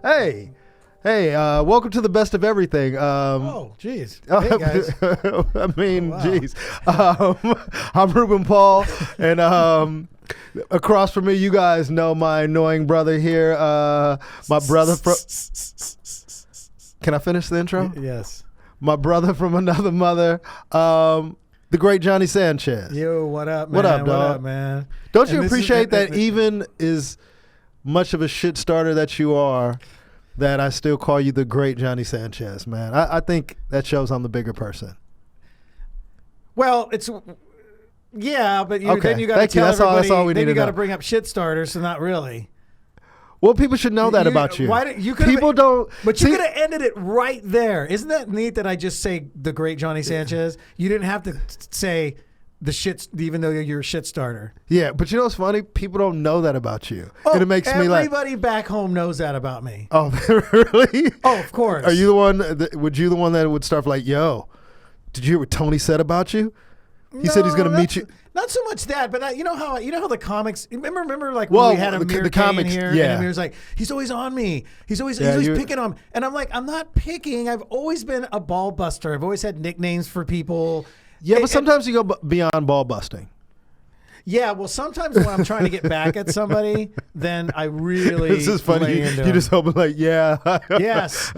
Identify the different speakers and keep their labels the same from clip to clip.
Speaker 1: Hey, welcome to the best of everything.
Speaker 2: Oh, jeez. Hey, guys.
Speaker 1: I mean,
Speaker 2: wow.
Speaker 1: geez. I'm Ruben Paul, and across from me, you guys know my annoying brother here. My brother from. Can I finish the intro?
Speaker 2: Yes.
Speaker 1: My brother from another mother, the great Johnny Sanchez.
Speaker 2: Yo, what up, man?
Speaker 1: What up, dog?
Speaker 2: What up, man?
Speaker 1: Don't you appreciate that even as much of a shit starter that you are, that I still call you the great Johnny Sanchez, man? I think that shows I'm the bigger person.
Speaker 2: Well, it's yeah, but
Speaker 1: Okay,
Speaker 2: then you got to
Speaker 1: thank you.
Speaker 2: tell
Speaker 1: That's all-
Speaker 2: everybody.
Speaker 1: that's all we
Speaker 2: then
Speaker 1: need
Speaker 2: you
Speaker 1: to
Speaker 2: got to
Speaker 1: know.
Speaker 2: bring up shit starters, so not really.
Speaker 1: Well, people should know that about you.
Speaker 2: Why did you? could've-
Speaker 1: People don't.
Speaker 2: But you
Speaker 1: see-
Speaker 2: could have ended it right there. Isn't that neat that I just say the great Johnny Sanchez? You didn't have to say the shit, even though you're a shit starter.
Speaker 1: Yeah, but you know what's funny? People don't know that about you,
Speaker 2: Oh,
Speaker 1: and it makes me like,
Speaker 2: everybody back home knows that about me.
Speaker 1: oh, really?
Speaker 2: Oh, of course.
Speaker 1: Are you the one? Would you the one that would start like, yo, did you hear what Tony said about you? He said he's going to meet you.
Speaker 2: Not so much that, but you know how the comics. Remember like
Speaker 1: Well,
Speaker 2: when we had Amir
Speaker 1: the
Speaker 2: Kane
Speaker 1: comics,
Speaker 2: here,
Speaker 1: yeah.
Speaker 2: and Amir's like, he's always on me. He's always
Speaker 1: Yeah,
Speaker 2: picking on me, and I'm like, I'm not picking. I've always been a ball buster. I've always had nicknames for people.
Speaker 1: Yeah, but sometimes you go beyond ball busting.
Speaker 2: Yeah, well, sometimes when I'm trying to get back at somebody, then I really
Speaker 1: This is funny.
Speaker 2: lay
Speaker 1: You
Speaker 2: into
Speaker 1: just
Speaker 2: them.
Speaker 1: open like, yeah.
Speaker 2: Yes.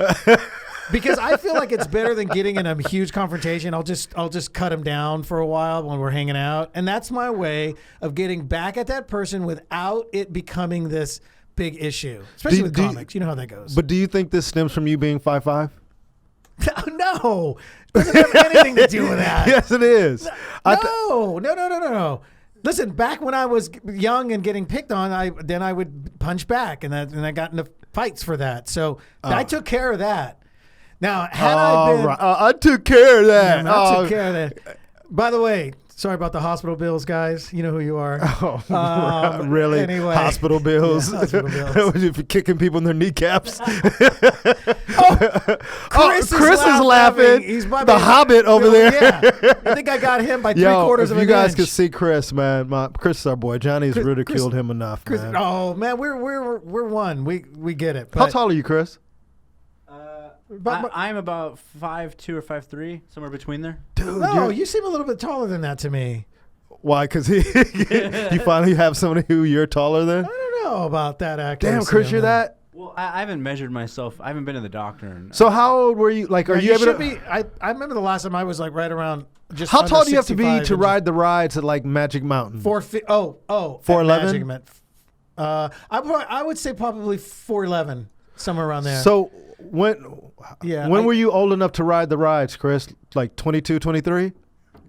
Speaker 2: Because I feel like it's better than getting in a huge confrontation. I'll just cut him down for a while when we're hanging out, and that's my way of getting back at that person without it becoming this big issue. Especially with comics, you know how that goes.
Speaker 1: But do you think this stems from you being 5'5"?
Speaker 2: No, it doesn't have anything to do with that.
Speaker 1: Yes, it is.
Speaker 2: No. Listen, back when I was young and getting picked on, I would punch back, and I got into fights for that. So I took care of that. Now, had I been,
Speaker 1: right. I took care of that.
Speaker 2: I took care of that. By the way, sorry about the hospital bills, guys. You know who you are.
Speaker 1: Oh, really?
Speaker 2: Anyway.
Speaker 1: Hospital bills.
Speaker 2: Yeah, hospital bills.
Speaker 1: If you're kicking people in their kneecaps.
Speaker 2: Chris
Speaker 1: is laughing.
Speaker 2: He's my
Speaker 1: the Hobbit over there.
Speaker 2: Yeah, I think I got him by three-quarters of
Speaker 1: if
Speaker 2: an
Speaker 1: you guys
Speaker 2: inch.
Speaker 1: could see Chris, man, Chris is our boy. Johnny's ridiculed him enough,
Speaker 2: Chris,
Speaker 1: man.
Speaker 2: oh man, we're one. We get it.
Speaker 1: How
Speaker 2: But-
Speaker 1: tall are you, Chris?
Speaker 3: I'm about 5'2" or 5'3", somewhere between there.
Speaker 1: Dude,
Speaker 2: No, you seem a little bit taller than that to me.
Speaker 1: why? Because you finally have somebody who you're taller than?
Speaker 2: I don't know about that accuracy.
Speaker 1: Damn, Chris,
Speaker 2: on
Speaker 1: you're that?
Speaker 3: Well, I haven't measured myself. I haven't been to the doctor.
Speaker 1: So how old were you? Like, are
Speaker 2: Yeah,
Speaker 1: you able
Speaker 2: should
Speaker 1: to?
Speaker 2: be. I remember the last time I was like right around just.
Speaker 1: How
Speaker 2: under
Speaker 1: tall do you have to be
Speaker 2: 65
Speaker 1: to
Speaker 2: inches.
Speaker 1: ride the rides at like Magic Mountain?
Speaker 2: 4 feet. Oh.
Speaker 1: 4'11"?
Speaker 2: I would say probably 4'11", somewhere around there.
Speaker 1: So when
Speaker 2: Yeah,
Speaker 1: were you old enough to ride the rides, Chris? Like 22, 23?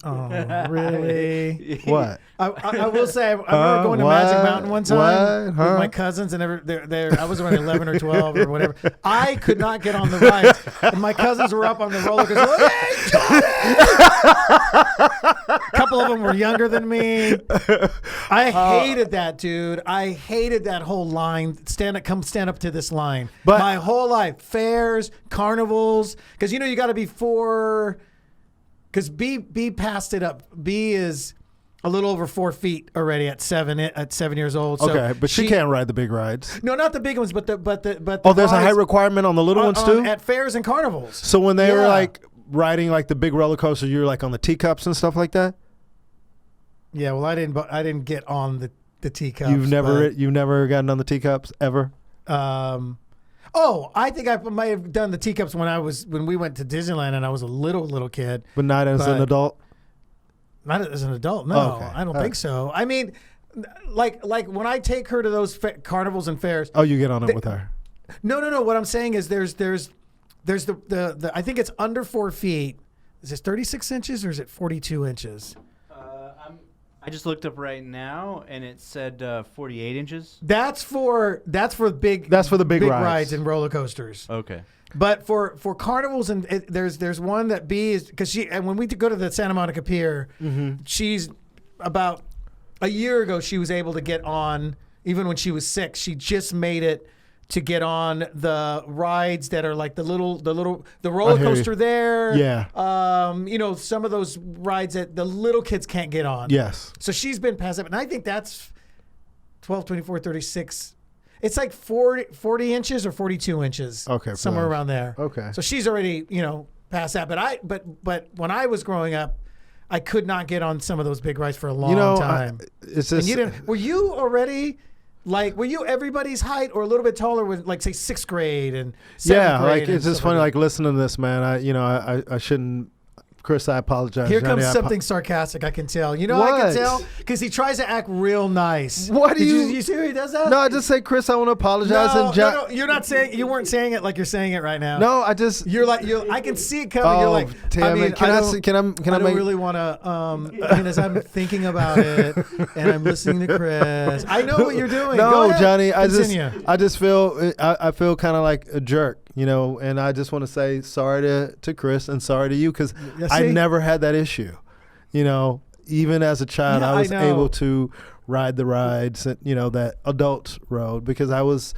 Speaker 2: Oh, really?
Speaker 1: What?
Speaker 2: I will say I remember going to Magic Mountain one time with
Speaker 1: Huh?
Speaker 2: my cousins, and I was around 11 or 12 or whatever. I could not get on the rides, and my cousins were up on the roller coaster. Like, hey, Johnny! A couple of them were younger than me. I hated that, dude. I hated that whole line. Stand up to this line.
Speaker 1: But-
Speaker 2: my whole life, fairs, carnivals, because you got to be 4. Because B passed it up. B is a little over 4 feet already at 7 years old. So
Speaker 1: Okay, but she can't ride the big rides.
Speaker 2: No, not the big ones, but the
Speaker 1: Oh, there's a height
Speaker 2: rides
Speaker 1: requirement on the little ones too?
Speaker 2: at fairs and carnivals.
Speaker 1: So when they were
Speaker 2: Yeah.
Speaker 1: like riding like the big roller coaster, you were like on the teacups and stuff like that?
Speaker 2: Yeah, well, I didn't get on the teacups.
Speaker 1: You've never gotten on the teacups ever?
Speaker 2: I think I might have done the teacups when we went to Disneyland and I was a little kid.
Speaker 1: But not as an
Speaker 2: But-
Speaker 1: adult?
Speaker 2: Not as an adult, no.
Speaker 1: Oh, okay.
Speaker 2: I don't
Speaker 1: All
Speaker 2: think
Speaker 1: right.
Speaker 2: so. I mean, like when I take her to those carnivals and fairs.
Speaker 1: Oh, you get on it with her.
Speaker 2: No. What I'm saying is there's the I think it's under 4 feet. Is it 36 inches or is it 42 inches?
Speaker 3: I just looked up right now, and it said 48 inches.
Speaker 2: That's for the big
Speaker 1: rides.
Speaker 2: and roller coasters.
Speaker 3: Okay.
Speaker 2: But for carnivals and there's one that B is because and when we go to the Santa Monica Pier, she's about a year ago she was able to get on even when she was 6. She just made it to get on the rides that are like the roller coaster there.
Speaker 1: Yeah.
Speaker 2: Some of those rides that the little kids can't get on.
Speaker 1: Yes.
Speaker 2: So she's been past it. And I think that's 12, 24, 36. It's like 40 inches or 42 inches.
Speaker 1: Okay,
Speaker 2: somewhere
Speaker 1: fine.
Speaker 2: around there.
Speaker 1: Okay.
Speaker 2: So she's already, past that. But when I was growing up, I could not get on some of those big rides for a long time.
Speaker 1: It's
Speaker 2: And
Speaker 1: just
Speaker 2: you didn't. Were you already? Like, were you everybody's height or a little bit taller with, like, say, 6th grade and 7th grade?
Speaker 1: like it's just funny, like listening to this, man. I shouldn't. Chris, I apologize.
Speaker 2: Here
Speaker 1: Johnny,
Speaker 2: comes something sarcastic, I can tell. You know
Speaker 1: What?
Speaker 2: I can tell? Because he tries to act real nice.
Speaker 1: What do
Speaker 2: Did
Speaker 1: you-
Speaker 2: you see how he does that?
Speaker 1: No, I just say, Chris, I want to apologize.
Speaker 2: No, you're not saying, you weren't saying it like you're saying it right now.
Speaker 1: No, I just.
Speaker 2: I can see it coming. You're like,
Speaker 1: damn it. Can I
Speaker 2: I don't really want to, as I'm thinking about it and I'm listening to Chris, I know what you're doing.
Speaker 1: No,
Speaker 2: Go ahead.
Speaker 1: Johnny,
Speaker 2: Continue.
Speaker 1: I just feel I feel kind of like a jerk, and I just want to say sorry to Chris and sorry to you because I never had that issue. Even as a child,
Speaker 2: Yeah,
Speaker 1: I was
Speaker 2: I know.
Speaker 1: able to ride the rides that that adults rode because I was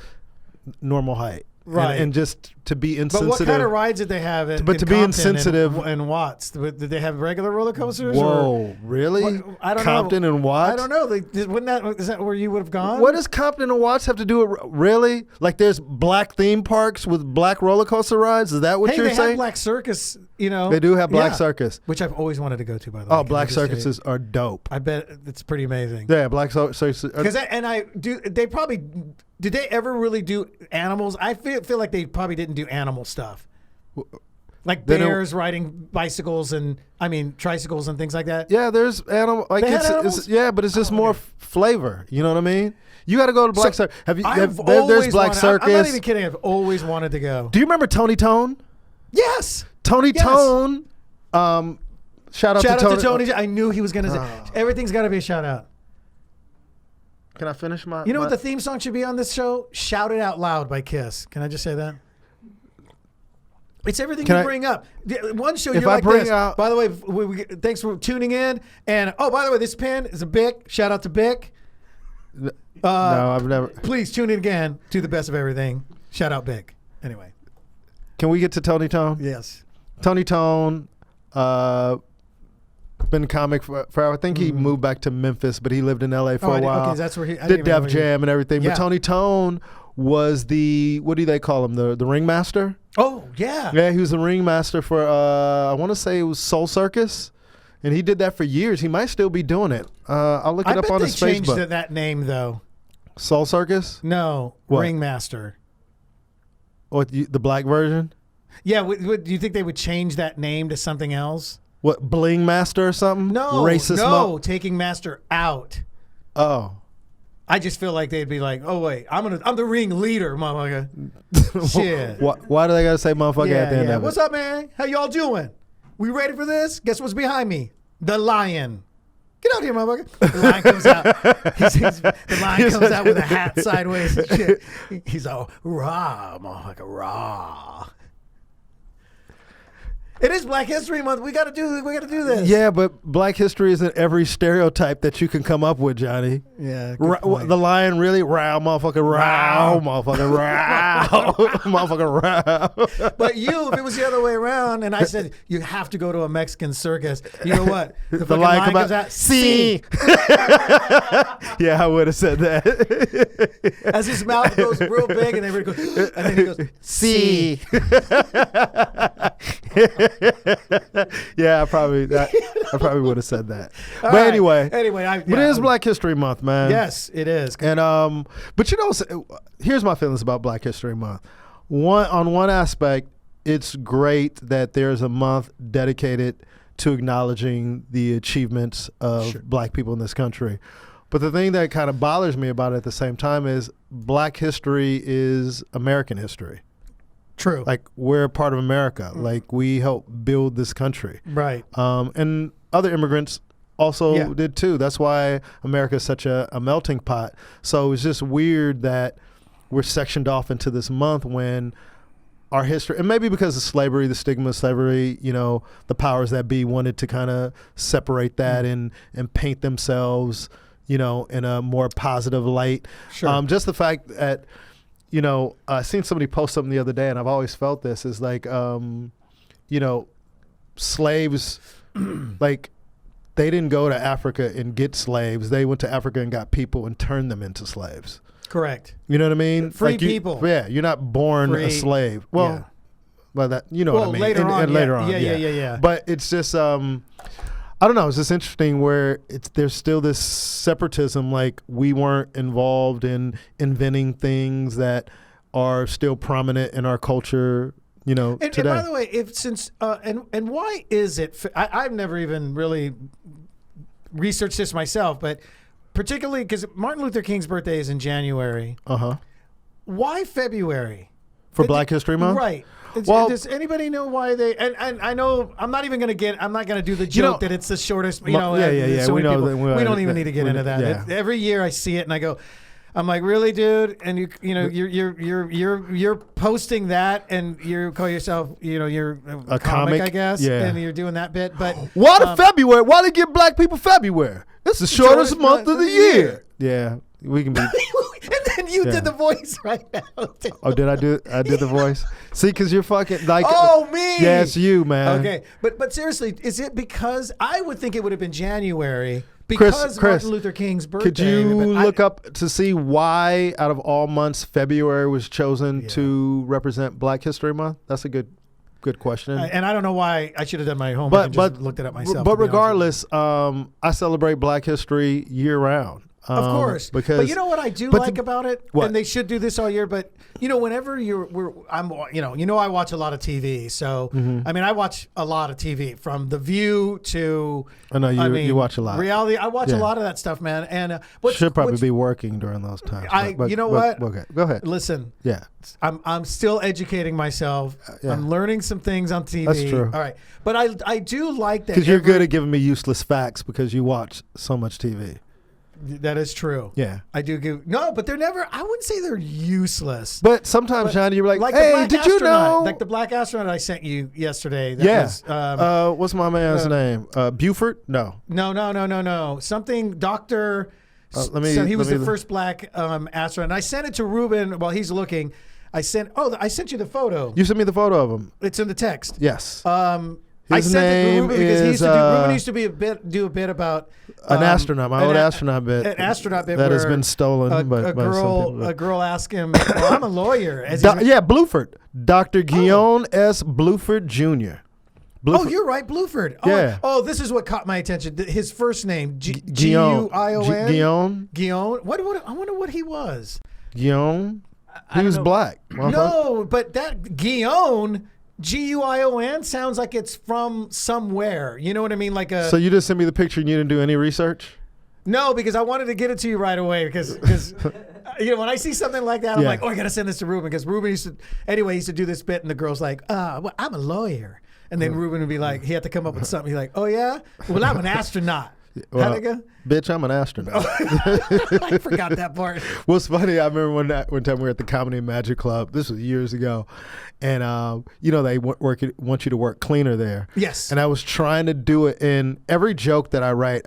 Speaker 1: normal height.
Speaker 2: Right.
Speaker 1: And just to be
Speaker 2: But
Speaker 1: insensitive.
Speaker 2: what kind of rides did they have?
Speaker 1: But
Speaker 2: in
Speaker 1: to be
Speaker 2: Compton
Speaker 1: insensitive-
Speaker 2: and Watts, did they have regular roller coasters?
Speaker 1: Whoa, really?
Speaker 2: What- I don't
Speaker 1: Compton
Speaker 2: know.
Speaker 1: and Watts?
Speaker 2: I don't know. Is that where you would have gone?
Speaker 1: What does Compton and Watts have to do with really? Like there's black theme parks with black roller coaster rides? Is that what
Speaker 2: Hey,
Speaker 1: you're
Speaker 2: they
Speaker 1: saying?
Speaker 2: have Black Circus.
Speaker 1: They do have Black
Speaker 2: Yeah.
Speaker 1: Circus.
Speaker 2: Which I've always wanted to go to. By the way,
Speaker 1: Oh,
Speaker 2: Can I
Speaker 1: Black
Speaker 2: just say-
Speaker 1: Circuses are dope.
Speaker 2: I bet it's pretty amazing.
Speaker 1: Yeah, Black Circuses.
Speaker 2: Because they probably did they ever really do animals? I feel like they probably didn't do animal stuff, like
Speaker 1: They don't-
Speaker 2: bears riding bicycles and tricycles and things like that.
Speaker 1: Yeah, there's animal. Like
Speaker 2: They had
Speaker 1: it's
Speaker 2: animals?
Speaker 1: yeah, but it's just more flavor. You know what I mean? You got to go to Black Circus. There's
Speaker 2: always
Speaker 1: Black
Speaker 2: wanted-
Speaker 1: Circus.
Speaker 2: I'm not even kidding. I've always wanted to go.
Speaker 1: Do you remember Tony Tone?
Speaker 2: Yes.
Speaker 1: Tony
Speaker 2: Yes.
Speaker 1: Tone. Shout out
Speaker 2: Shout
Speaker 1: to
Speaker 2: out to Tony. I knew he was gonna say everything's got to be a shout out.
Speaker 1: Can I finish my?
Speaker 2: You know what
Speaker 1: my-
Speaker 2: the theme song should be on this show? Shout It Out Loud by Kiss. Can I just say that? It's everything
Speaker 1: Can
Speaker 2: you
Speaker 1: I-
Speaker 2: bring up. One show
Speaker 1: If
Speaker 2: you're
Speaker 1: I
Speaker 2: like
Speaker 1: bring
Speaker 2: this.
Speaker 1: out-
Speaker 2: By the way, thanks for tuning in. And by the way, this pen is a Bic. Shout out to Bic.
Speaker 1: no, I've never.
Speaker 2: Please tune in again to the best of everything. Shout out Bic. Anyway,
Speaker 1: Can we get to Tony Tone?
Speaker 2: yes.
Speaker 1: Tony Tone, been a comic forever. I think he moved back to Memphis, but he lived in LA for a while.
Speaker 2: Okay, that's where he I
Speaker 1: Did
Speaker 2: didn't even know
Speaker 1: Def
Speaker 2: he-
Speaker 1: Jam and everything.
Speaker 2: Yeah.
Speaker 1: But Tony Tone was the, what do they call him? The ringmaster?
Speaker 2: Oh yeah.
Speaker 1: Yeah, he was the ringmaster for, I want to say it was Soul Circus. And he did that for years. He might still be doing it. I'll look it
Speaker 2: I
Speaker 1: up
Speaker 2: bet
Speaker 1: on
Speaker 2: they
Speaker 1: his
Speaker 2: changed
Speaker 1: Facebook.
Speaker 2: that name though.
Speaker 1: Soul Circus?
Speaker 2: No,
Speaker 1: What?
Speaker 2: Ringmaster.
Speaker 1: Or the black version?
Speaker 2: Yeah, do you think they would change that name to something else?
Speaker 1: What, Bling Master or something?
Speaker 2: No,
Speaker 1: Racist
Speaker 2: no, taking Master out.
Speaker 1: Oh.
Speaker 2: I just feel like they'd be like, "Oh wait, I'm the ring leader, motherfucker." Shit.
Speaker 1: Why do they gotta say motherfucker at the end of it?
Speaker 2: What's up, man? How y'all doing? We ready for this? Guess what's behind me? The lion. Get out here, motherfucker. The lion comes out. The lion comes out with a hat sideways and shit. He's all raw, motherfucker, raw. It is Black History Month. We gotta do this.
Speaker 1: Yeah, but Black history isn't every stereotype that you can come up with, Johnny.
Speaker 2: Yeah. good point.
Speaker 1: The lion really row, motherfucker, row, motherfucker, row, motherfucker, row.
Speaker 2: But if it was the other way around, and I said you have to go to a Mexican circus, you know what? The fucking lion comes out.
Speaker 1: See. Yeah, I would have said that.
Speaker 2: As his mouth goes real big, and everybody goes, and then he goes,
Speaker 1: See. Yeah, I probably would have said that.
Speaker 2: All
Speaker 1: But
Speaker 2: right.
Speaker 1: anyway,
Speaker 2: but
Speaker 1: it is Black History Month, man.
Speaker 2: Yes, it is.
Speaker 1: And but here's my feelings about Black History Month. On one aspect, it's great that there's a month dedicated to acknowledging the achievements of Black people in this country. But the thing that kind of bothers me about it at the same time is Black history is American history.
Speaker 2: True.
Speaker 1: Like we're a part of America. Like we helped build this country.
Speaker 2: Right.
Speaker 1: And other immigrants also did too. That's why America is such a melting pot. So it's just weird that we're sectioned off into this month when our history, and maybe because of slavery, the stigma of slavery, the powers that be wanted to kind of separate that and paint themselves, in a more positive light.
Speaker 2: Sure.
Speaker 1: Just the fact that, I seen somebody post something the other day, and I've always felt this is like, slaves, like they didn't go to Africa and get slaves. They went to Africa and got people and turned them into slaves.
Speaker 2: Correct.
Speaker 1: You know what I mean?
Speaker 2: Free people.
Speaker 1: Yeah, you're not born a slave. Well,
Speaker 2: yeah.
Speaker 1: by that, you know what I mean.
Speaker 2: Later on,
Speaker 1: later on,
Speaker 2: yeah.
Speaker 1: But it's just, I don't know. It's just interesting where there's still this separatism. Like we weren't involved in inventing things that are still prominent in our culture. You know,
Speaker 2: and
Speaker 1: today.
Speaker 2: by the way, and why is it? I've never even really researched this myself, but particularly because Martin Luther King's birthday is in January. Why February?
Speaker 1: For Black History Month?
Speaker 2: Right.
Speaker 1: Well,
Speaker 2: does anybody know why they? And I know I'm not even going to get. I'm not going to do the joke that it's the shortest. You know,
Speaker 1: yeah.
Speaker 2: We know we don't even need to get into that.
Speaker 1: Yeah.
Speaker 2: Every year I see it and I go, I'm like, really, dude? And you're posting that and you call yourself, you're a comic, I guess, and you're doing that bit. But
Speaker 1: why February? Why they give Black people February? It's the shortest month of the year. Yeah, we can be.
Speaker 2: And then you did the voice right now.
Speaker 1: Oh, did I do? I did the voice. See, because you're fucking like.
Speaker 2: Oh, me.
Speaker 1: Yeah, it's you, man.
Speaker 2: Okay, but seriously, is it because I would think it would have been January because
Speaker 1: Chris,
Speaker 2: Martin Luther King's birthday?
Speaker 1: Could you look up to see why, out of all months, February was chosen to represent Black History Month? That's a good question.
Speaker 2: And I don't know why I should have done my homework and just looked it up myself.
Speaker 1: But regardless, I celebrate Black History year round.
Speaker 2: Of course, but you know what I do like about it, and they should do this all year. But whenever I watch a lot of TV. So I mean, I watch a lot of TV from The View to.
Speaker 1: I know you watch a lot.
Speaker 2: Reality. I watch a lot of that stuff, man. And
Speaker 1: should probably be working during those times.
Speaker 2: You know what?
Speaker 1: Okay, go ahead.
Speaker 2: Listen.
Speaker 1: Yeah,
Speaker 2: I'm still educating myself. I'm learning some things on TV.
Speaker 1: That's true.
Speaker 2: All right, but I do like that
Speaker 1: because you're good at giving me useless facts because you watch so much TV.
Speaker 2: That is true.
Speaker 1: Yeah.
Speaker 2: I do give but they're never, I wouldn't say they're useless.
Speaker 1: But sometimes, Johnny, you're like hey, did you know?
Speaker 2: Like the Black Astronaut I sent you yesterday.
Speaker 1: What's my man's name? Buford? No.
Speaker 2: Something, Dr. He was the first Black astronaut. And I sent it to Ruben while he's looking. I sent you the photo.
Speaker 1: You sent me the photo of him.
Speaker 2: It's in the text.
Speaker 1: Yes.
Speaker 2: I sent it to Ruben because Ruben used to do a bit about
Speaker 1: an astronaut, my old astronaut bit.
Speaker 2: An astronaut bit
Speaker 1: that has been stolen.
Speaker 2: A girl asked him, well, I'm a lawyer.
Speaker 1: Bluford. Dr. Guion S. Bluford Jr.
Speaker 2: Oh, you're right, Bluford. Oh, this is what caught my attention. His first name, Guion. Guion. I wonder what he was.
Speaker 1: Guion. He was black.
Speaker 2: No, but that Guion. Guion sounds like it's from somewhere. You know what I mean?
Speaker 1: So you just sent me the picture and you didn't do any research?
Speaker 2: No, because I wanted to get it to you right away because when I see something like that, I'm like, I got to send this to Ruben because Ruben used to do this bit and the girl's like, well, I'm a lawyer. And then Ruben would be like, he had to come up with something. He's like, oh yeah? Well, I'm an astronaut.
Speaker 1: Well, bitch, I'm an astronaut.
Speaker 2: I forgot that part.
Speaker 1: What's funny, I remember one time we were at the Comedy and Magic Club. This was years ago. And, they want you to work cleaner there.
Speaker 2: Yes.
Speaker 1: And I was trying to do it in every joke that I write.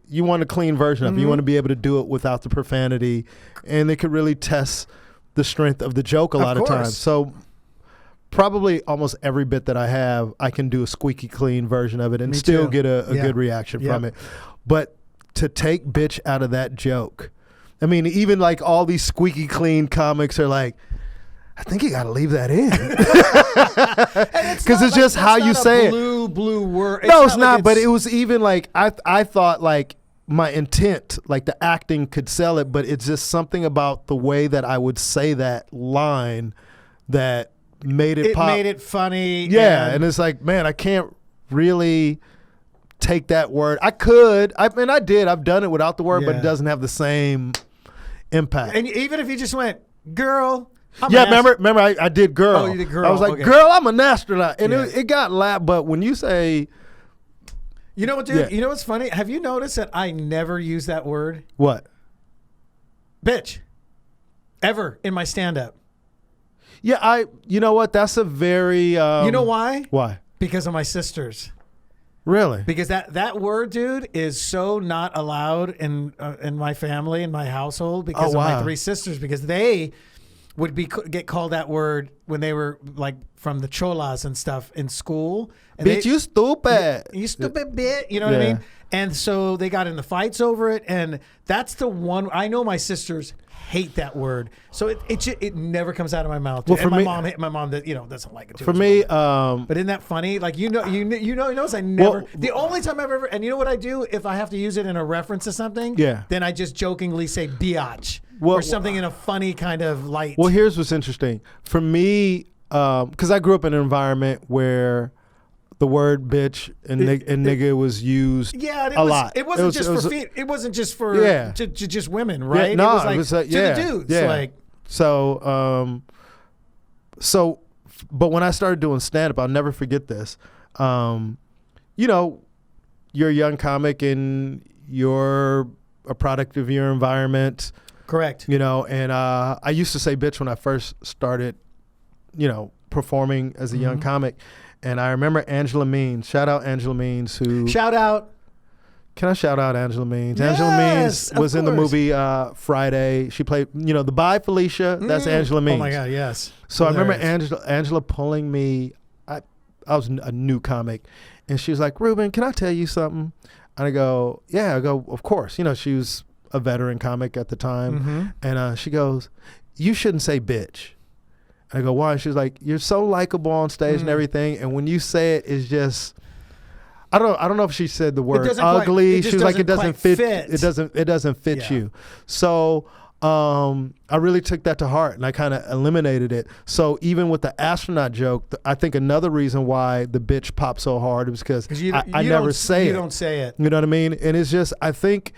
Speaker 1: You want a clean version of it. You want to be able to do it without the profanity. And it could really test the strength of the joke a lot of times. So probably almost every bit that I have, I can do a squeaky clean version of it and still get a good reaction from it. But to take bitch out of that joke, I mean, even like all these squeaky clean comics are like, I think you got to leave that in. Because it's just how you say it.
Speaker 2: Blue word.
Speaker 1: No, it's not. But it was even like, I thought like my intent, like the acting could sell it, but it's just something about the way that I would say that line that made it pop.
Speaker 2: Made it funny.
Speaker 1: Yeah, and it's like, man, I can't really take that word. I could. I did. I've done it without the word, but it doesn't have the same impact.
Speaker 2: And even if you just went, girl.
Speaker 1: Remember I did girl.
Speaker 2: Oh, you did girl.
Speaker 1: I was like, girl, I'm an astronaut. And it got laughed, but when you say...
Speaker 2: You know what, dude? You know what's funny? Have you noticed that I never use that word?
Speaker 1: What?
Speaker 2: Bitch. Ever in my stand-up.
Speaker 1: Yeah, you know what? That's a very...
Speaker 2: you know why?
Speaker 1: Why?
Speaker 2: Because of my sisters.
Speaker 1: Really?
Speaker 2: Because that word, dude, is so not allowed in my family, in my household, because of my three sisters. Because they would get called that word when they were like from the cholas and stuff in school. And
Speaker 1: Bitch, you stupid.
Speaker 2: You stupid bitch. You know what I mean? And so they got into fights over it. And that's the one. I know my sisters hate that word. So it never comes out of my mouth.
Speaker 1: Well,
Speaker 2: and
Speaker 1: for
Speaker 2: my
Speaker 1: me,
Speaker 2: mom doesn't like it too.
Speaker 1: For me,
Speaker 2: but isn't that funny? Like, you notice I never, the only time I've ever, and you know what I do if I have to use it in a reference to something?
Speaker 1: Yeah.
Speaker 2: Then I just jokingly say biatch.
Speaker 1: Well,
Speaker 2: or something in a funny kind of light.
Speaker 1: Well, here's what's interesting. For me, because I grew up in an environment where the word bitch and nigga was used a lot.
Speaker 2: It wasn't just for just women, right?
Speaker 1: Yeah, no,
Speaker 2: it was like to the dudes.
Speaker 1: Yeah.
Speaker 2: Like,
Speaker 1: so, but when I started doing stand-up, I'll never forget this. You know, you're a young comic and you're a product of your environment.
Speaker 2: Correct.
Speaker 1: You know, and I used to say bitch when I first started, you know, performing as a young comic. And I remember Angela Means. Shout out Angela Means, who...
Speaker 2: Shout out.
Speaker 1: Can I shout out Angela Means?
Speaker 2: Yes,
Speaker 1: Angela Means was in the
Speaker 2: course.
Speaker 1: movie Friday. She played, you know, the Bye Felicia. That's Angela Means.
Speaker 2: Oh my God, yes.
Speaker 1: So
Speaker 2: Hilarious.
Speaker 1: I remember Angela pulling me. I was a new comic. And she was like, Ruben, can I tell you something? And I go, yeah. I go, of course. You know, she was a veteran comic at the time. And she goes, you shouldn't say bitch. And I go, why? And she was like, you're so likable on stage and everything. And when you say it, it's just, I don't know if she said the word ugly. She was like, it doesn't fit. It doesn't fit you. So I really took that to heart and I kind of eliminated it. So even with the astronaut joke, I think another reason why the bitch popped so hard was because I never say it.
Speaker 2: You don't say it.
Speaker 1: You know what I mean? And it's just, I think,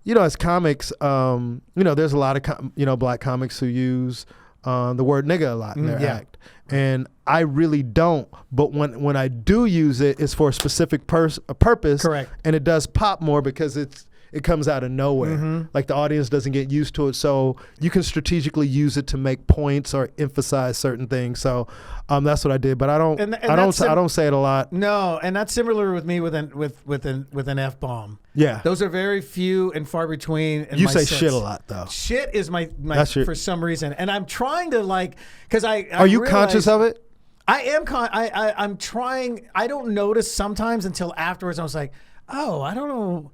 Speaker 1: you know, as comics, you know, there's a lot of, black comics who use the word nigga a lot in their act. And I really don't. But when I do use it, it's for a specific purpose.
Speaker 2: Correct.
Speaker 1: And it does pop more because it comes out of nowhere. Like the audience doesn't get used to it. So you can strategically use it to make points or emphasize certain things. So that's what I did. But I don't say it a lot.
Speaker 2: No, and that's similar with me with an F-bomb.
Speaker 1: Yeah.
Speaker 2: Those are very few and far between.
Speaker 1: You say shit a lot though.
Speaker 2: Shit is my for some reason. And I'm trying to because I
Speaker 1: Are you conscious of it?
Speaker 2: I am I'm trying. I don't notice sometimes until afterwards. I was like, oh, I don't know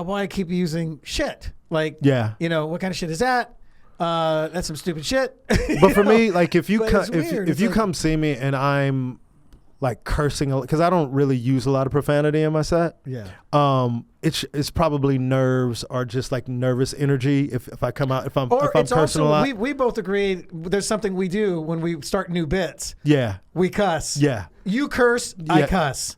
Speaker 2: why I keep using shit. Like, you know, what kind of shit is that? That's some stupid shit.
Speaker 1: But for me, like if you come see me and I'm like cursing, because I don't really use a lot of profanity in my set.
Speaker 2: Yeah.
Speaker 1: It's probably nerves or just like nervous energy if I come out if I'm cursing
Speaker 2: also,
Speaker 1: a lot.
Speaker 2: We both agreed there's something we do when we start new bits.
Speaker 1: Yeah.
Speaker 2: We cuss.
Speaker 1: Yeah.
Speaker 2: You curse, I cuss.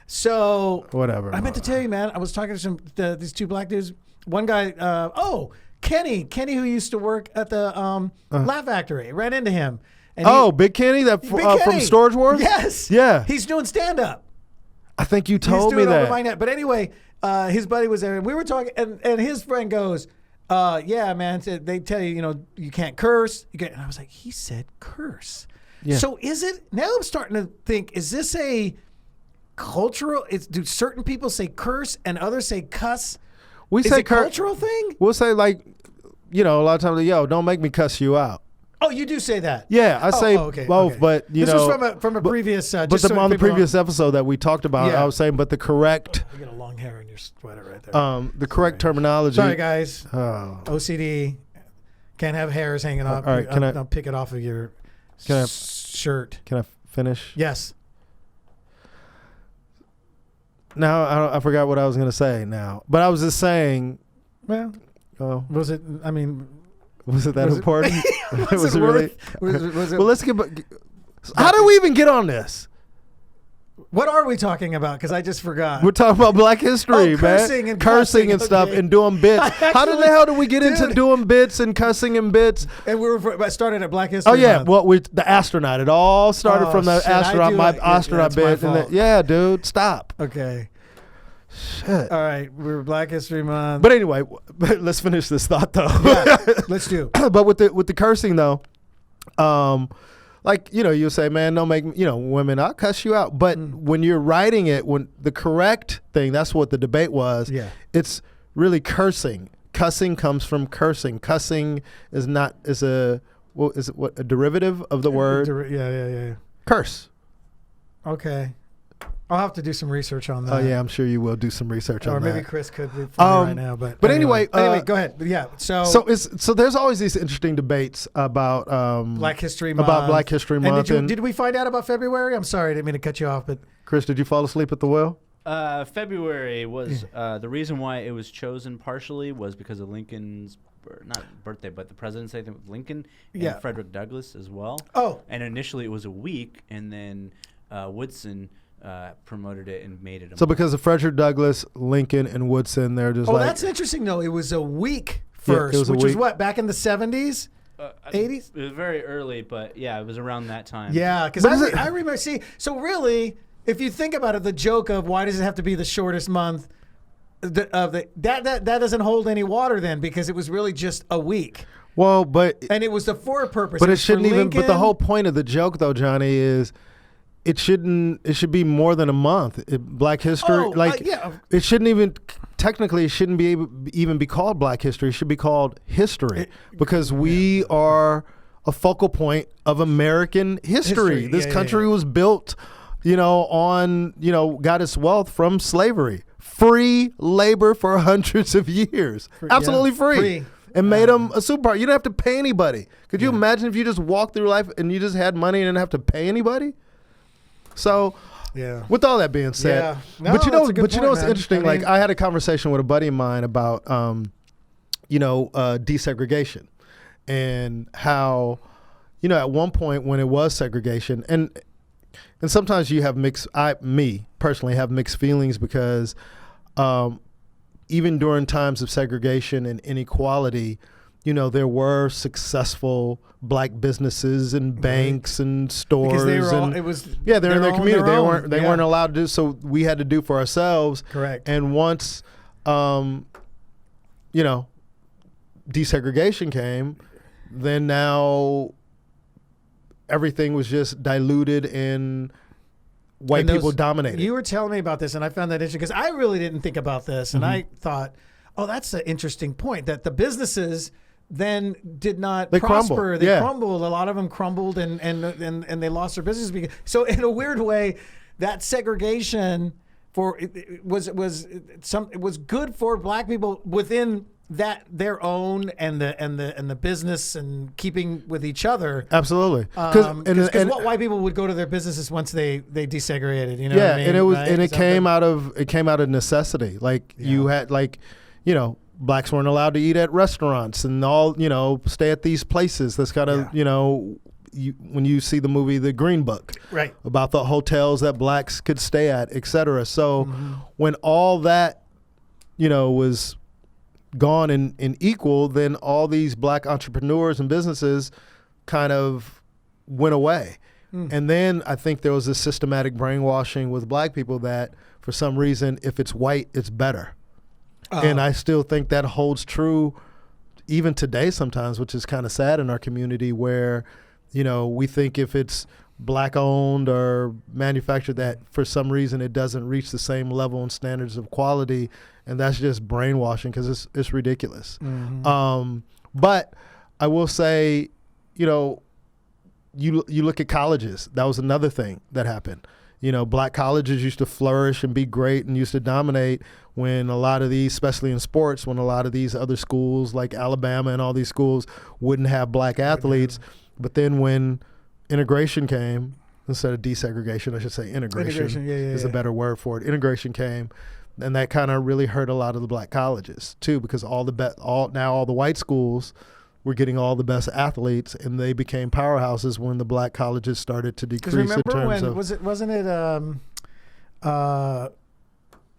Speaker 2: So
Speaker 1: whatever.
Speaker 2: I meant to tell you, man. I was talking to these two black dudes. One guy, Kenny, who used to work at the Laugh Factory. Ran into him. And
Speaker 1: Big Kenny, from Storage Wars?
Speaker 2: Yes.
Speaker 1: Yeah.
Speaker 2: He's doing stand up.
Speaker 1: I think you told me that.
Speaker 2: But anyway, his buddy was there, and we were talking, and his friend goes, "Yeah, man. They tell you, you know, you can't curse." And I was like, "He said curse." Yeah. So is it? Now I'm starting to think: is this a cultural? Do certain people say curse and others say cuss?
Speaker 1: We
Speaker 2: is
Speaker 1: say
Speaker 2: it a cultural thing?
Speaker 1: We'll say like, you know, a lot of times, yo, don't make me cuss you out.
Speaker 2: Oh, you do say that?
Speaker 1: Yeah, I say both, but you know.
Speaker 2: This was from a previous.
Speaker 1: On the previous episode that we talked about, I was saying, but the correct.
Speaker 2: You got a long hair in your sweater right there.
Speaker 1: The correct terminology.
Speaker 2: Sorry, guys. OCD. Can't have hairs hanging off.
Speaker 1: All right,
Speaker 2: I'll pick it off of your shirt.
Speaker 1: Can I finish?
Speaker 2: Yes.
Speaker 1: Now I forgot what I was gonna say. Now, but I was just saying.
Speaker 2: Well, was it? I mean.
Speaker 1: Was it that important?
Speaker 2: Was it really?
Speaker 1: Well, let's get. How did we even get on this?
Speaker 2: What are we talking about? Because I just forgot.
Speaker 1: We're talking about Black History, man. Cursing and stuff and doing bits. How the hell did we get into doing bits and cussing and bits?
Speaker 2: And I started at Black History.
Speaker 1: Oh yeah,
Speaker 2: Month.
Speaker 1: well, the astronaut. It all started from the astronaut. My astronaut bit. Yeah, dude, stop.
Speaker 2: Okay.
Speaker 1: Shit.
Speaker 2: All right, we're Black History Month.
Speaker 1: But anyway, let's finish this thought though.
Speaker 2: Yeah, let's do.
Speaker 1: But with the cursing though, like, you know, you'll say, man, don't make me, you know, women, I'll cuss you out. But when you're writing it, when the correct thing, that's what the debate was.
Speaker 2: Yeah.
Speaker 1: It's really cursing. Cussing comes from cursing. Cussing is a Well, is it what a derivative of the word
Speaker 2: Yeah.
Speaker 1: curse?
Speaker 2: Okay. I'll have to do some research on that.
Speaker 1: Oh yeah, I'm sure you will do some research on
Speaker 2: or
Speaker 1: that.
Speaker 2: maybe Chris could for me right now. But
Speaker 1: anyway,
Speaker 2: go ahead. But yeah.
Speaker 1: So there's always these interesting debates about
Speaker 2: Black History Month.
Speaker 1: About Black History Month.
Speaker 2: And did we find out about February? I'm sorry, I didn't mean to cut you off, but
Speaker 1: Chris, did you fall asleep at the wheel?
Speaker 3: February was the reason why it was chosen partially was because of Lincoln's not birthday, but the presidency. I think with Lincoln and Frederick Douglass as well.
Speaker 2: Oh,
Speaker 3: and initially it was a week, and then Woodson promoted it and made it.
Speaker 1: So because of Frederick Douglass, Lincoln, and Woodson, they're just
Speaker 2: that's interesting. though. It was a week first, which was what back in the 70s. 80s?
Speaker 3: It was very early, but yeah, it was around that time.
Speaker 2: Yeah, because I remember. See, so really, if you think about it, the joke of why does it have to be the shortest month, that doesn't hold any water then, because it was really just a week.
Speaker 1: Well,
Speaker 2: and it was the for purpose.
Speaker 1: But it shouldn't even. But the whole point of the joke, though, Johnny, is it shouldn't. It should be more than a month. Black History, it shouldn't even. Technically, it shouldn't be even be called Black History. It should be called history, because we are a focal point of American history. This country was built, on, got its wealth from slavery, free labor for hundreds of years, absolutely free. And made them a superpower. You don't have to pay anybody. Could you imagine if you just walked through life and you just had money and didn't have to pay anybody? So. Yeah. With all that being said, but you know what's interesting? I had a conversation with a buddy of mine about, desegregation, and how, at one point when it was segregation, and sometimes you have me personally have mixed feelings, because even during times of segregation and inequality, there were successful Black businesses and banks and stores. Because
Speaker 2: they were all,
Speaker 1: they're in their community. They weren't allowed to do, so we had to do for ourselves.
Speaker 2: Correct.
Speaker 1: And once, desegregation came, then now everything was just diluted and white people dominated.
Speaker 2: You were telling me about this, and I found that interesting, because I really didn't think about this, and I thought, that's an interesting point, that the businesses then did not prosper. They crumbled. A lot of them crumbled, and they lost their business. So in a weird way, that segregation it was good for Black people within that their own and the business and keeping with each other.
Speaker 1: Absolutely.
Speaker 2: Because what white people would go to their businesses once they desegregated. You know what I mean?
Speaker 1: And it was it came out of necessity. You had Blacks weren't allowed to eat at restaurants and all, stay at these places. That's kind of, when you see the movie The Green Book,
Speaker 2: right,
Speaker 1: about the hotels that Blacks could stay at, et cetera. So when all that, was gone and equal, then all these Black entrepreneurs and businesses kind of went away. And then I think there was this systematic brainwashing with Black people that for some reason, if it's white, it's better. And I still think that holds true even today sometimes, which is kind of sad in our community, where, we think if it's Black owned or manufactured, that for some reason it doesn't reach the same level and standards of quality. And that's just brainwashing, because it's ridiculous. But I will say, you look at colleges. That was another thing that happened. Black colleges used to flourish and be great and used to dominate when a lot of these, especially in sports, when a lot of these other schools like Alabama and all these schools wouldn't have Black athletes. But then when integration came, instead of desegregation, I should say integration is a better word for it. Integration came, and that kind of really hurt a lot of the Black colleges too, because all the white schools were getting all the best athletes, and they became powerhouses when the Black colleges started to decrease.
Speaker 2: Remember when wasn't it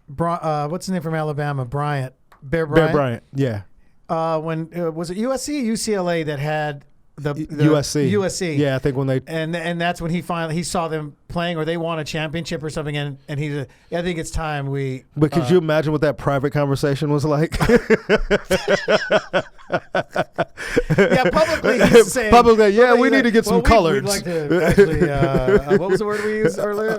Speaker 2: what's his name from Alabama? Bear Bryant.
Speaker 1: Yeah.
Speaker 2: When was it USC or UCLA that had the
Speaker 1: USC? Yeah, I think when they
Speaker 2: and that's when he saw them playing, or they won a championship or something, and I think it's time we.
Speaker 1: But could you imagine what that private conversation was like?
Speaker 2: Yeah, publicly he's saying.
Speaker 1: We need to get some colors.
Speaker 2: We'd like to actually, what was the word we used earlier?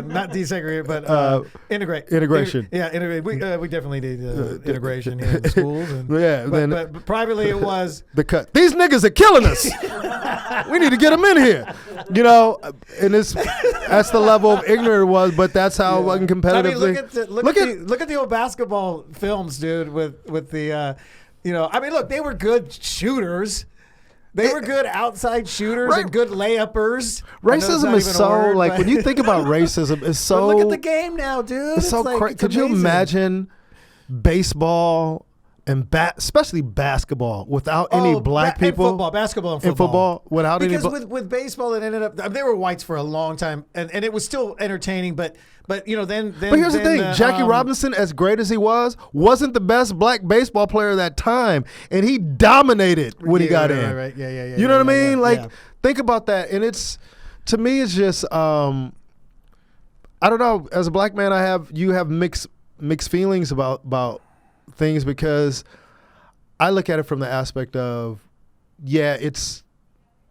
Speaker 2: Not desegregate, but integrate.
Speaker 1: Integration.
Speaker 2: Integrate. We definitely need integration here in schools. But privately it was
Speaker 1: the cut. These niggas are killing business. We need to get him in here. You know, and that's the level of ignorant it was, but that's how fucking competitive.
Speaker 2: I mean, look at the old basketball films, dude. With the, you know, I mean, look, they were good shooters. They were good outside shooters and good layuppers.
Speaker 1: Racism is so when you think about racism, it's so.
Speaker 2: But look at the game now, dude.
Speaker 1: It's so crazy. Could you imagine baseball and especially basketball without any black people?
Speaker 2: Basketball and football without
Speaker 1: any.
Speaker 2: Because with baseball, it ended up they were whites for a long time, and it was still entertaining, but. But you know, then. But
Speaker 1: here's the thing: Jackie Robinson, as great as he wasn't the best black baseball player of that time, and he dominated when he got in.
Speaker 2: Right. Yeah.
Speaker 1: You know what I mean? Think about that, and to me, it's just I don't know. As a black man, you have mixed feelings about things, because I look at it from the aspect of, it's.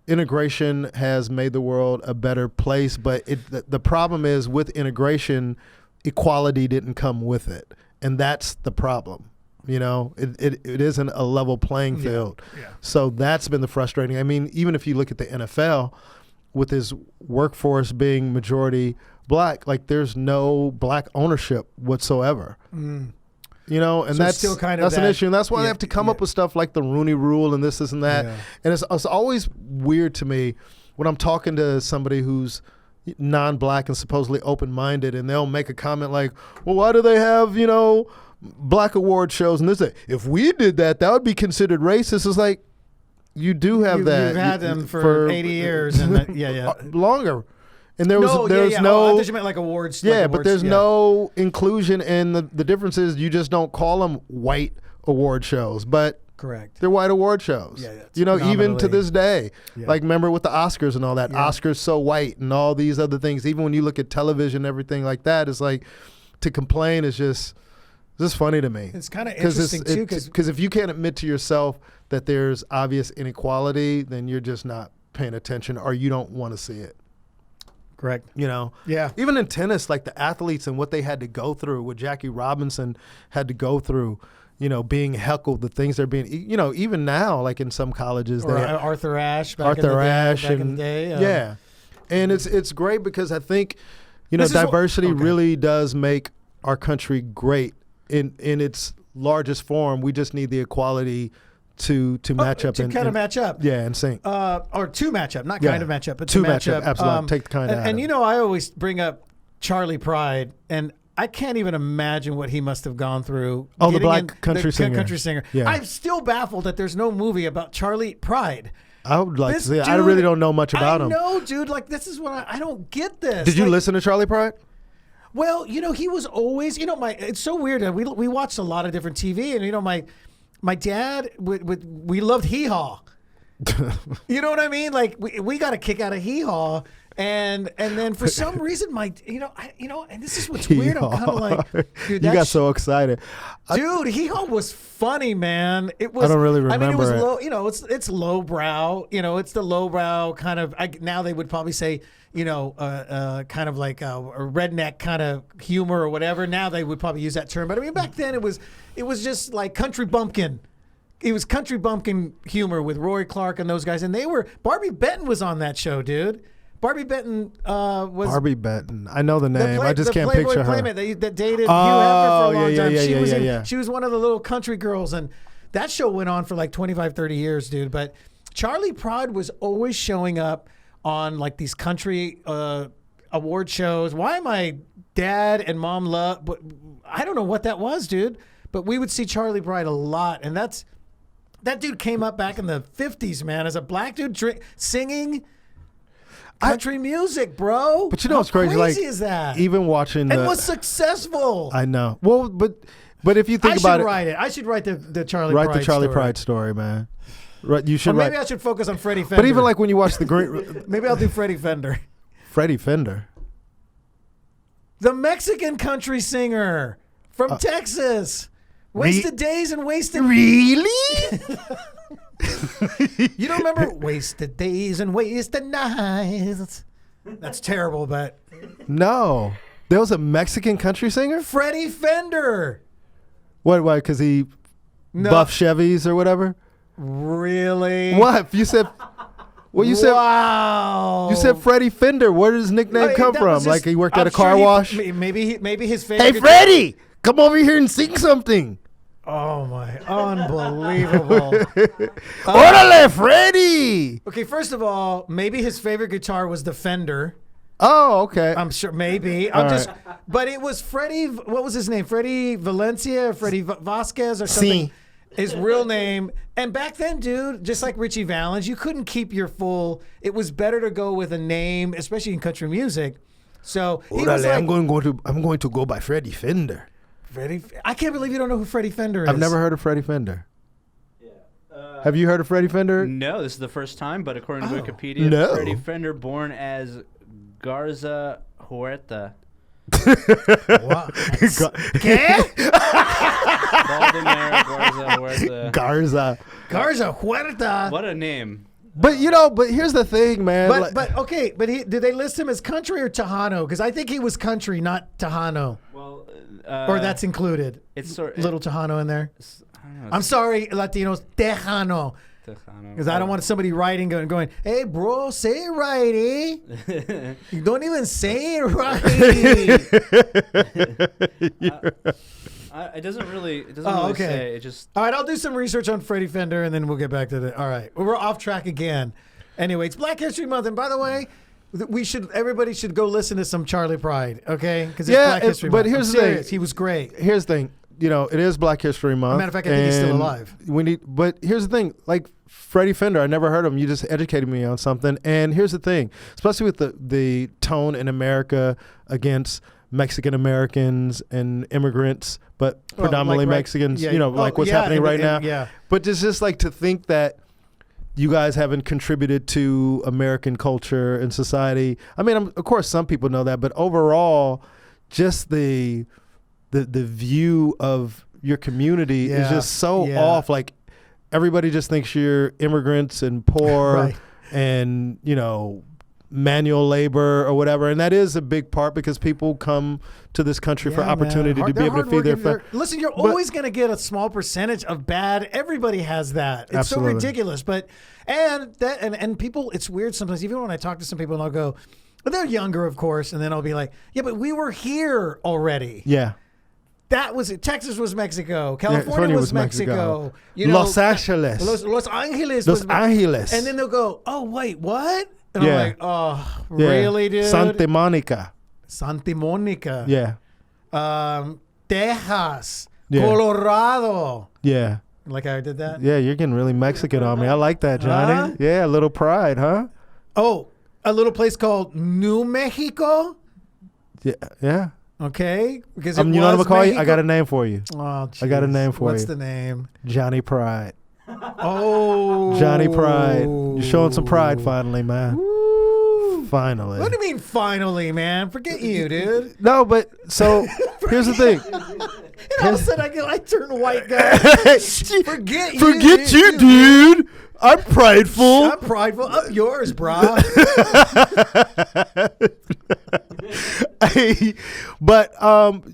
Speaker 1: Integration has made the world a better place, but the problem is with integration, equality didn't come with it, and that's the problem. You know, it isn't a level playing field.
Speaker 2: Yeah.
Speaker 1: So that's been the frustrating. I mean, even if you look at the NFL, with his workforce being majority black, like there's no black ownership whatsoever. You know, and
Speaker 2: so
Speaker 1: that's
Speaker 2: still kind of
Speaker 1: that's an issue, and that's why they have to come up
Speaker 2: yeah.
Speaker 1: with stuff like the Rooney Rule and this and that.
Speaker 2: Yeah.
Speaker 1: And it's always weird to me when I'm talking to somebody who's non-black and supposedly open-minded, and they'll make a comment like, "Well, why do they have black award shows?" And they say, "If we did that, that would be considered racist." It's like, you do have that.
Speaker 2: You've had them for 80 years, and
Speaker 1: longer. And there was no.
Speaker 2: I thought you meant like awards.
Speaker 1: Yeah,
Speaker 2: like
Speaker 1: but
Speaker 2: awards,
Speaker 1: there's no inclusion, and the difference is you just don't call them white award shows, but
Speaker 2: correct.
Speaker 1: they're white award shows.
Speaker 2: Yeah,
Speaker 1: you know, even to this day, like remember with the Oscars and all that, Oscars so white and all these other things. Even when you look at television, everything like that, it's like to complain is just funny to me.
Speaker 2: It's kind of interesting too,
Speaker 1: because if you can't admit to yourself that there's obvious inequality, then you're just not paying attention, or you don't want to see it.
Speaker 2: Correct.
Speaker 1: You know?
Speaker 2: Yeah.
Speaker 1: Even in tennis, like the athletes and what they had to go through, what Jackie Robinson had to go through, you know, being heckled, the things they're being, you know, even now, like in some colleges.
Speaker 2: Or Arthur Ashe back in the day.
Speaker 1: Yeah. And it's great because I think, you know, diversity really does make our country great in its largest form. We just need the equality to match up.
Speaker 2: To kind of match up.
Speaker 1: Yeah, and sync.
Speaker 2: Or to match up. Not kind of match up, but
Speaker 1: to
Speaker 2: match up.
Speaker 1: Absolutely. Take the kind out.
Speaker 2: And you know, I always bring up Charlie Pride, and I can't even imagine what he must have gone through.
Speaker 1: Oh, the black country singer.
Speaker 2: Country singer.
Speaker 1: Yeah.
Speaker 2: I'm still baffled that there's no movie about Charlie Pride.
Speaker 1: I would like to see it. I really don't know much about him.
Speaker 2: I know, dude. Like, this is what I don't get this.
Speaker 1: Did you listen to Charlie Pride?
Speaker 2: Well, you know, he was always, you know, it's so weird. We watched a lot of different TV, and, you know, my dad, we loved Hee Haw. You know what I mean? Like, we got a kick out of Hee Haw. And then for some reason, and this is what's weird. I'm kind of like, dude,
Speaker 1: you got so excited,
Speaker 2: dude. Hee Haw was funny, man. It was.
Speaker 1: I don't really remember.
Speaker 2: I mean, it was low. You know, it's lowbrow. You know, it's the lowbrow kind of. Now they would probably say, you know, kind of like a redneck kind of humor or whatever. Now they would probably use that term. But I mean, back then it was just like country bumpkin. It was country bumpkin humor with Roy Clark and those guys, and Barbie Benton was on that show, dude. Barbie Benton was
Speaker 1: Barbie Benton. I know the name. I just can't picture her.
Speaker 2: Playmate that dated Hugh Hefner for a long time.
Speaker 1: Yeah.
Speaker 2: She was one of the little country girls, and that show went on for like 25, 30 years, dude. But Charlie Pride was always showing up on like these country award shows. Why my dad and mom love? I don't know what that was, dude. But we would see Charlie Pride a lot, and that dude came up back in the 50s, man, as a black dude singing country music, bro.
Speaker 1: But you know what's crazy?
Speaker 2: How crazy
Speaker 1: like,
Speaker 2: is that?
Speaker 1: Even watching
Speaker 2: and was successful.
Speaker 1: I know. Well, but if you think about it,
Speaker 2: I should write the Charlie.
Speaker 1: Write
Speaker 2: Pride
Speaker 1: the Charlie
Speaker 2: story.
Speaker 1: Pride story, man. Right, you should.
Speaker 2: Or maybe
Speaker 1: write.
Speaker 2: I should focus on Freddie Fender.
Speaker 1: But even like when you watch the great,
Speaker 2: maybe I'll do Freddie Fender.
Speaker 1: Freddie Fender,
Speaker 2: the Mexican country singer from Texas. Wasted days and wasted.
Speaker 1: Really?
Speaker 2: You don't remember wasted days and wasted nights? That's terrible, but
Speaker 1: no. There was a Mexican country singer?
Speaker 2: Freddie Fender.
Speaker 1: What, because he buffed Chevys or whatever?
Speaker 2: Really?
Speaker 1: What? You said... Well, you said...
Speaker 2: Wow.
Speaker 1: You said Freddie Fender. Where did his nickname come
Speaker 2: that
Speaker 1: from?
Speaker 2: was just-
Speaker 1: Like he worked
Speaker 2: I'm
Speaker 1: at a car
Speaker 2: sure
Speaker 1: wash?
Speaker 2: Maybe his favorite.
Speaker 1: Hey, Freddie! Come over here and sing something.
Speaker 2: Oh my, unbelievable.
Speaker 1: Orale, Freddie!
Speaker 2: Okay, first of all, maybe his favorite guitar was the Fender.
Speaker 1: Oh, okay.
Speaker 2: I'm sure, maybe. But it was Freddie. What was his name? Freddie Valencia, or Freddie Vasquez, or something.
Speaker 1: Si.
Speaker 2: His real name. And back then, dude, just like Richie Valens, you couldn't keep your full. It was better to go with a name, especially in country music. So he was like,
Speaker 1: I'm going to go by Freddie Fender.
Speaker 2: Freddie. I can't believe you don't know who Freddie Fender is.
Speaker 1: I've never heard of Freddie Fender. Have you heard of Freddie Fender?
Speaker 3: No, this is the first time, but according to Wikipedia,
Speaker 1: No.
Speaker 3: Freddie Fender, born as Garza Huerta.
Speaker 2: What? Garza Huerta.
Speaker 3: What a name.
Speaker 1: But but here's the thing, man.
Speaker 2: But did they list him as country or Tejano? Because I think he was country, not Tejano.
Speaker 3: Well,
Speaker 2: or that's included.
Speaker 3: It's sort
Speaker 2: little Tejano in there.
Speaker 3: I don't know,
Speaker 2: I'm sorry, Latinos, Tejano. Because I don't want somebody writing going, hey, bro, say it right, eh? You don't even say it right.
Speaker 3: It doesn't really
Speaker 2: okay.
Speaker 3: say. It just.
Speaker 2: All right, I'll do some research on Freddie Fender, and then we'll get back to the. All right, we're off track again. Anyway, it's Black History Month, and by the way, everybody should go listen to some Charlie Pride, okay? Because it's Black History Month.
Speaker 1: But here's the thing.
Speaker 2: He was great.
Speaker 1: Here's the thing. It is Black History Month.
Speaker 2: Matter of fact, I think he's still alive.
Speaker 1: But here's the thing. Like Freddie Fender, I never heard of him. You just educated me on something. And here's the thing, especially with the tone in America against Mexican Americans and immigrants, but predominantly Mexicans.
Speaker 2: Yeah,
Speaker 1: like what's happening right now.
Speaker 2: Yeah.
Speaker 1: But it's just like to think that you guys haven't contributed to American culture and society. I mean, of course, some people know that, but overall, just the view of your community is just so off. Like everybody just thinks you're immigrants and poor and manual labor or whatever, and that is a big part because people come to this country for opportunity to be able to feed their family.
Speaker 2: Listen, you're always going to get a small percentage of bad. Everybody has that. It's so ridiculous. But and people, it's weird sometimes. Even when I talk to some people, and I'll go, they're younger, of course, and then I'll be like, yeah, but we were here already.
Speaker 1: Yeah.
Speaker 2: That was it. Texas was Mexico. California was Mexico.
Speaker 1: Los Angeles.
Speaker 2: Los Angeles.
Speaker 1: Los Angeles.
Speaker 2: And then they'll go, oh, wait, what? And I'm like, oh, really, dude?
Speaker 1: Santa Monica.
Speaker 2: Yeah. Texas. Yeah. Colorado.
Speaker 1: Yeah.
Speaker 2: Like how I did that?
Speaker 1: Yeah, you're getting really Mexican on me. I like that, Johnny. Yeah, a little pride, huh?
Speaker 2: Oh, a little place called New Mexico?
Speaker 1: Yeah.
Speaker 2: Okay. Because
Speaker 1: you know what I'm going to call you? I got a name for you.
Speaker 2: Oh, geez.
Speaker 1: I got a name for you.
Speaker 2: What's the name?
Speaker 1: Johnny Pride.
Speaker 2: Oh.
Speaker 1: Johnny Pride. You're showing some pride finally, man.
Speaker 2: Woo.
Speaker 1: Finally.
Speaker 2: What do you mean finally, man? Forget you, dude.
Speaker 1: No, but so here's the thing.
Speaker 2: And all of a sudden I turn white guy. Forget
Speaker 1: you, dude. I'm prideful.
Speaker 2: I'm prideful. I'm yours, brah.
Speaker 1: But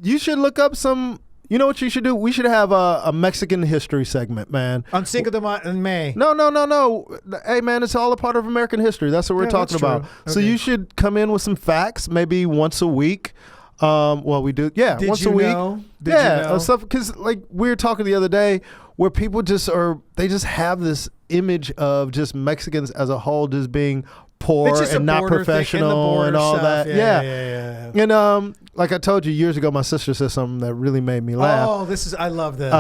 Speaker 1: you should look up some. You know what you should do? We should have a Mexican history segment, man.
Speaker 2: On Cinco de Mayo in May.
Speaker 1: No. Hey, man, it's all a part of American history. That's what we're talking about.
Speaker 2: Okay.
Speaker 1: So you should come in with some facts, maybe once a week. We do. Yeah, once a week.
Speaker 2: Did you know?
Speaker 1: Stuff because like we were talking the other day, where people just have this image of just Mexicans as a whole just being poor and not professional and all that. Yeah. And like I told you years ago, my sister said something that really made me laugh.
Speaker 2: Oh, I love this.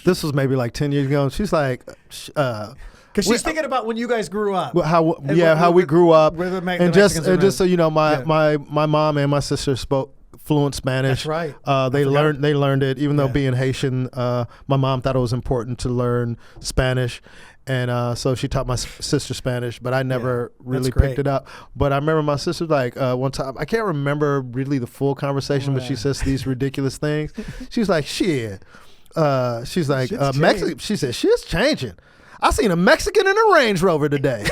Speaker 1: This was maybe like 10 years ago. She's like,
Speaker 2: because she's thinking about when you guys grew up.
Speaker 1: How we grew up.
Speaker 2: And
Speaker 1: just so you know, my mom and my sister spoke fluent Spanish.
Speaker 2: That's right.
Speaker 1: They learned it, even though being Haitian, my mom thought it was important to learn Spanish. And so she taught my sister Spanish, but I never really picked it up. But I remember my sister one time, I can't remember really the full conversation, but she says these ridiculous things. She's like, shit. She's like, Mexican. She said, shit's changing. I seen a Mexican in a Range Rover today.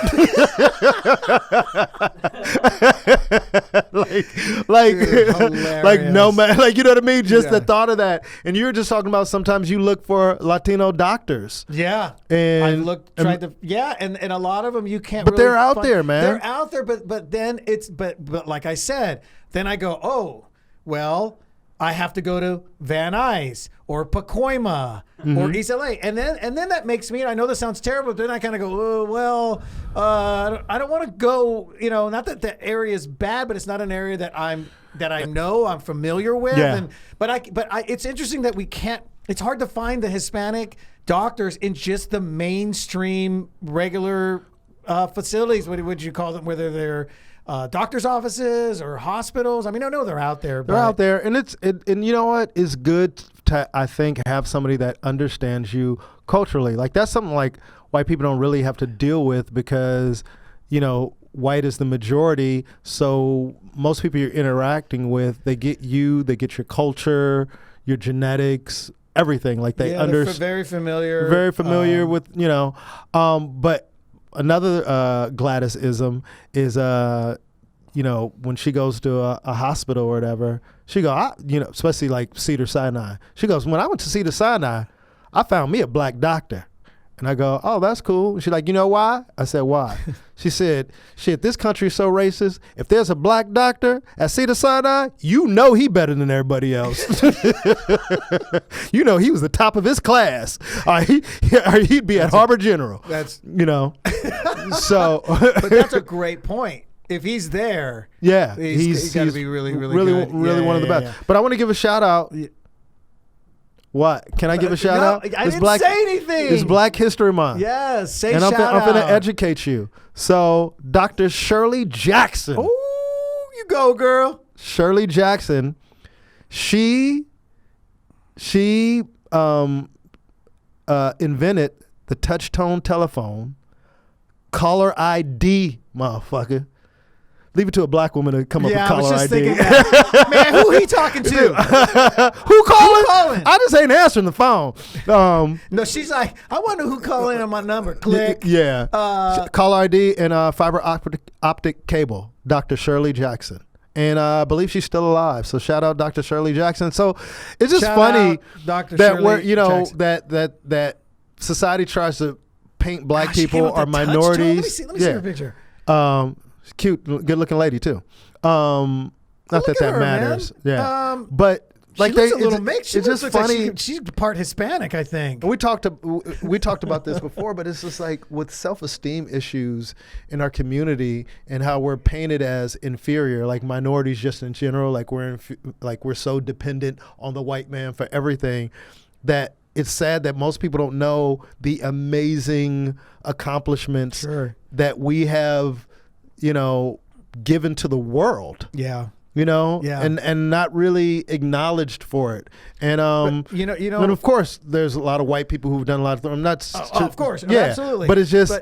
Speaker 1: like no man, like you know what I mean. Just the
Speaker 2: Yeah.
Speaker 1: thought of that, and you were just talking about sometimes you look for Latino doctors.
Speaker 2: Yeah,
Speaker 1: And-
Speaker 2: I've looked, tried to, yeah, and a lot of them you can't.
Speaker 1: But
Speaker 2: really
Speaker 1: they're out
Speaker 2: find-
Speaker 1: there, man.
Speaker 2: They're out there, but then it's but like I said, then I go, oh, well, I have to go to Van Nuys or Pacoima or East LA, and then that makes me. I know this sounds terrible, but then I kind of go, oh, well, I don't want to go. You know, not that the area is bad, but it's not an area that I know I'm familiar with.
Speaker 1: Yeah.
Speaker 2: And but it's interesting that we can't. It's hard to find the Hispanic doctors in just the mainstream regular facilities. What would you call them? Whether they're doctors' offices or hospitals. I mean, I know they're out there.
Speaker 1: They're out there, and and you know what? It's good to, I think, have somebody that understands you culturally. Like that's something like white people don't really have to deal with because, you know, white is the majority. So most people you're interacting with, they get you, they get your culture, your genetics, everything. Like they understand.
Speaker 2: Very familiar
Speaker 1: with, you know, but another Gladys-ism is, you know, when she goes to a hospital or whatever, she go, you know, especially like Cedars-Sinai. She goes, when I went to Cedars-Sinai, I found me a black doctor. And I go, oh, that's cool. She's like, you know why? I said, why? She said, shit, this country is so racist. If there's a black doctor at Cedars-Sinai, you know he better than everybody else. You know he was the top of his class. He'd be at Harbor General.
Speaker 2: That's,
Speaker 1: you know. So,
Speaker 2: but that's a great point. If he's there,
Speaker 1: yeah,
Speaker 2: he's got to be really good.
Speaker 1: really one of the best.
Speaker 2: Yeah.
Speaker 1: But I want to give a shout out. What? Can I give a shout out?
Speaker 2: I didn't say anything.
Speaker 1: It's Black History Month.
Speaker 2: Yes, say
Speaker 1: and
Speaker 2: shout out.
Speaker 1: I'm going to educate you. So, Dr. Shirley Jackson.
Speaker 2: Oh, you go, girl.
Speaker 1: Shirley Jackson. She invented the touch tone telephone, caller ID, motherfucker. Leave it to a black woman to come up with caller ID. I was just thinking
Speaker 2: that. Man, who he talking to?
Speaker 1: Who calling? I just ain't answering the phone.
Speaker 2: No, she's like, I wonder who calling on my number. Click.
Speaker 1: Yeah. Caller ID and fiber optic cable. Dr. Shirley Jackson. And I believe she's still alive. So shout out Dr. Shirley Jackson. So it's just funny
Speaker 2: Dr.
Speaker 1: that
Speaker 2: Shirley
Speaker 1: we're, you know,
Speaker 2: Jackson.
Speaker 1: that society tries to paint black people or minorities.
Speaker 2: Let me see her picture.
Speaker 1: Cute, good-looking lady too. Not that
Speaker 2: her,
Speaker 1: matters.
Speaker 2: Man.
Speaker 1: Yeah, but like
Speaker 2: she looks a little mixed.
Speaker 1: It's just funny.
Speaker 2: Like she's part Hispanic, I think.
Speaker 1: We talked about this before, but it's just like with self-esteem issues in our community and how we're painted as inferior, like minorities just in general, like we're so dependent on the white man for everything that. It's sad that most people don't know the amazing accomplishments that we have, you know, given to the world.
Speaker 2: Yeah.
Speaker 1: You know,
Speaker 2: yeah.
Speaker 1: and not really acknowledged for it. And
Speaker 2: but, you know,
Speaker 1: and of course, there's a lot of white people who've done a lot of. I'm not.
Speaker 2: Of course,
Speaker 1: yeah,
Speaker 2: absolutely.
Speaker 1: But it's just,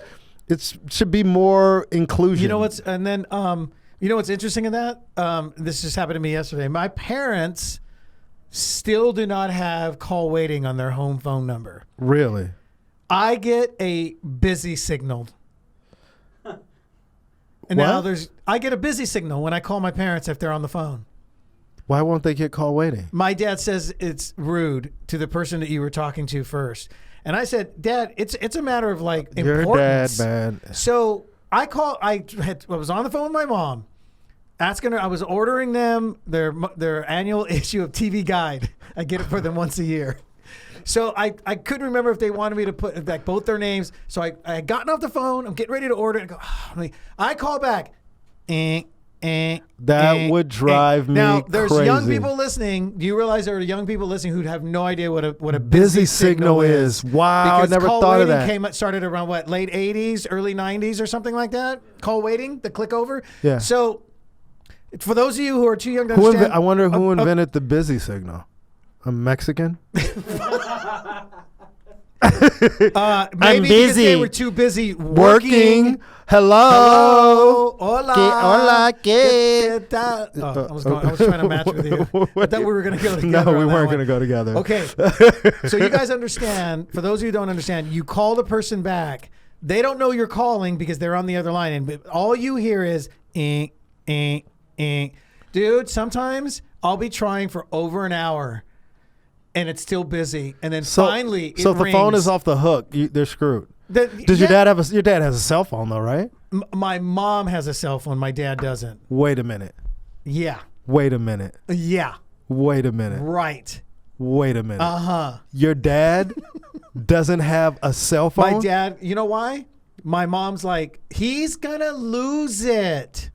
Speaker 1: it should be more inclusion.
Speaker 2: You know what's, and then you know what's interesting in that? This just happened to me yesterday. My parents still do not have call waiting on their home phone number.
Speaker 1: Really?
Speaker 2: I get a busy signal. And now I get a busy signal when I call my parents if they're on the phone.
Speaker 1: Why won't they get call waiting?
Speaker 2: My dad says it's rude to the person that you were talking to first. And I said, Dad, it's a matter of like importance.
Speaker 1: Your dad, man.
Speaker 2: So I was on the phone with my mom. Asking her, I was ordering them their annual issue of TV Guide. I get it for them once a year. So I couldn't remember if they wanted me to put like both their names. So I had gotten off the phone. I'm getting ready to order it. And go, I call back.
Speaker 1: That would drive me
Speaker 2: now, there's
Speaker 1: crazy.
Speaker 2: Young people listening. Do you realize there are young people listening who have no idea what a
Speaker 1: busy signal is? Wow, I never thought of that.
Speaker 2: Started around what, late 80s, early 90s or something like that? Call waiting, the click over?
Speaker 1: Yeah.
Speaker 2: So for those of you who are too young to understand.
Speaker 1: I wonder who invented the busy signal. A Mexican?
Speaker 2: Maybe
Speaker 1: I'm
Speaker 2: because
Speaker 1: busy.
Speaker 2: they were too busy
Speaker 1: working. Hello.
Speaker 2: Hola.
Speaker 1: Hola.
Speaker 2: I was trying to match with you. I thought we were going to go together.
Speaker 1: No, we weren't going to go together.
Speaker 2: Okay. So you guys understand, for those of you who don't understand, you call the person back. They don't know you're calling because they're on the other line. And all you hear is, Dude, sometimes I'll be trying for over an hour and it's still busy. And then finally it
Speaker 1: So if the phone
Speaker 2: rings.
Speaker 1: is off the hook, they're screwed. Does your dad have your dad has a cell phone though, right?
Speaker 2: My mom has a cell phone. My dad doesn't.
Speaker 1: Wait a minute.
Speaker 2: Yeah.
Speaker 1: Wait a minute.
Speaker 2: Yeah.
Speaker 1: Wait a minute.
Speaker 2: Right.
Speaker 1: Wait a minute.
Speaker 2: Uh-huh.
Speaker 1: Your dad doesn't have a cell phone?
Speaker 2: My dad, you know why? My mom's like, he's going to lose it.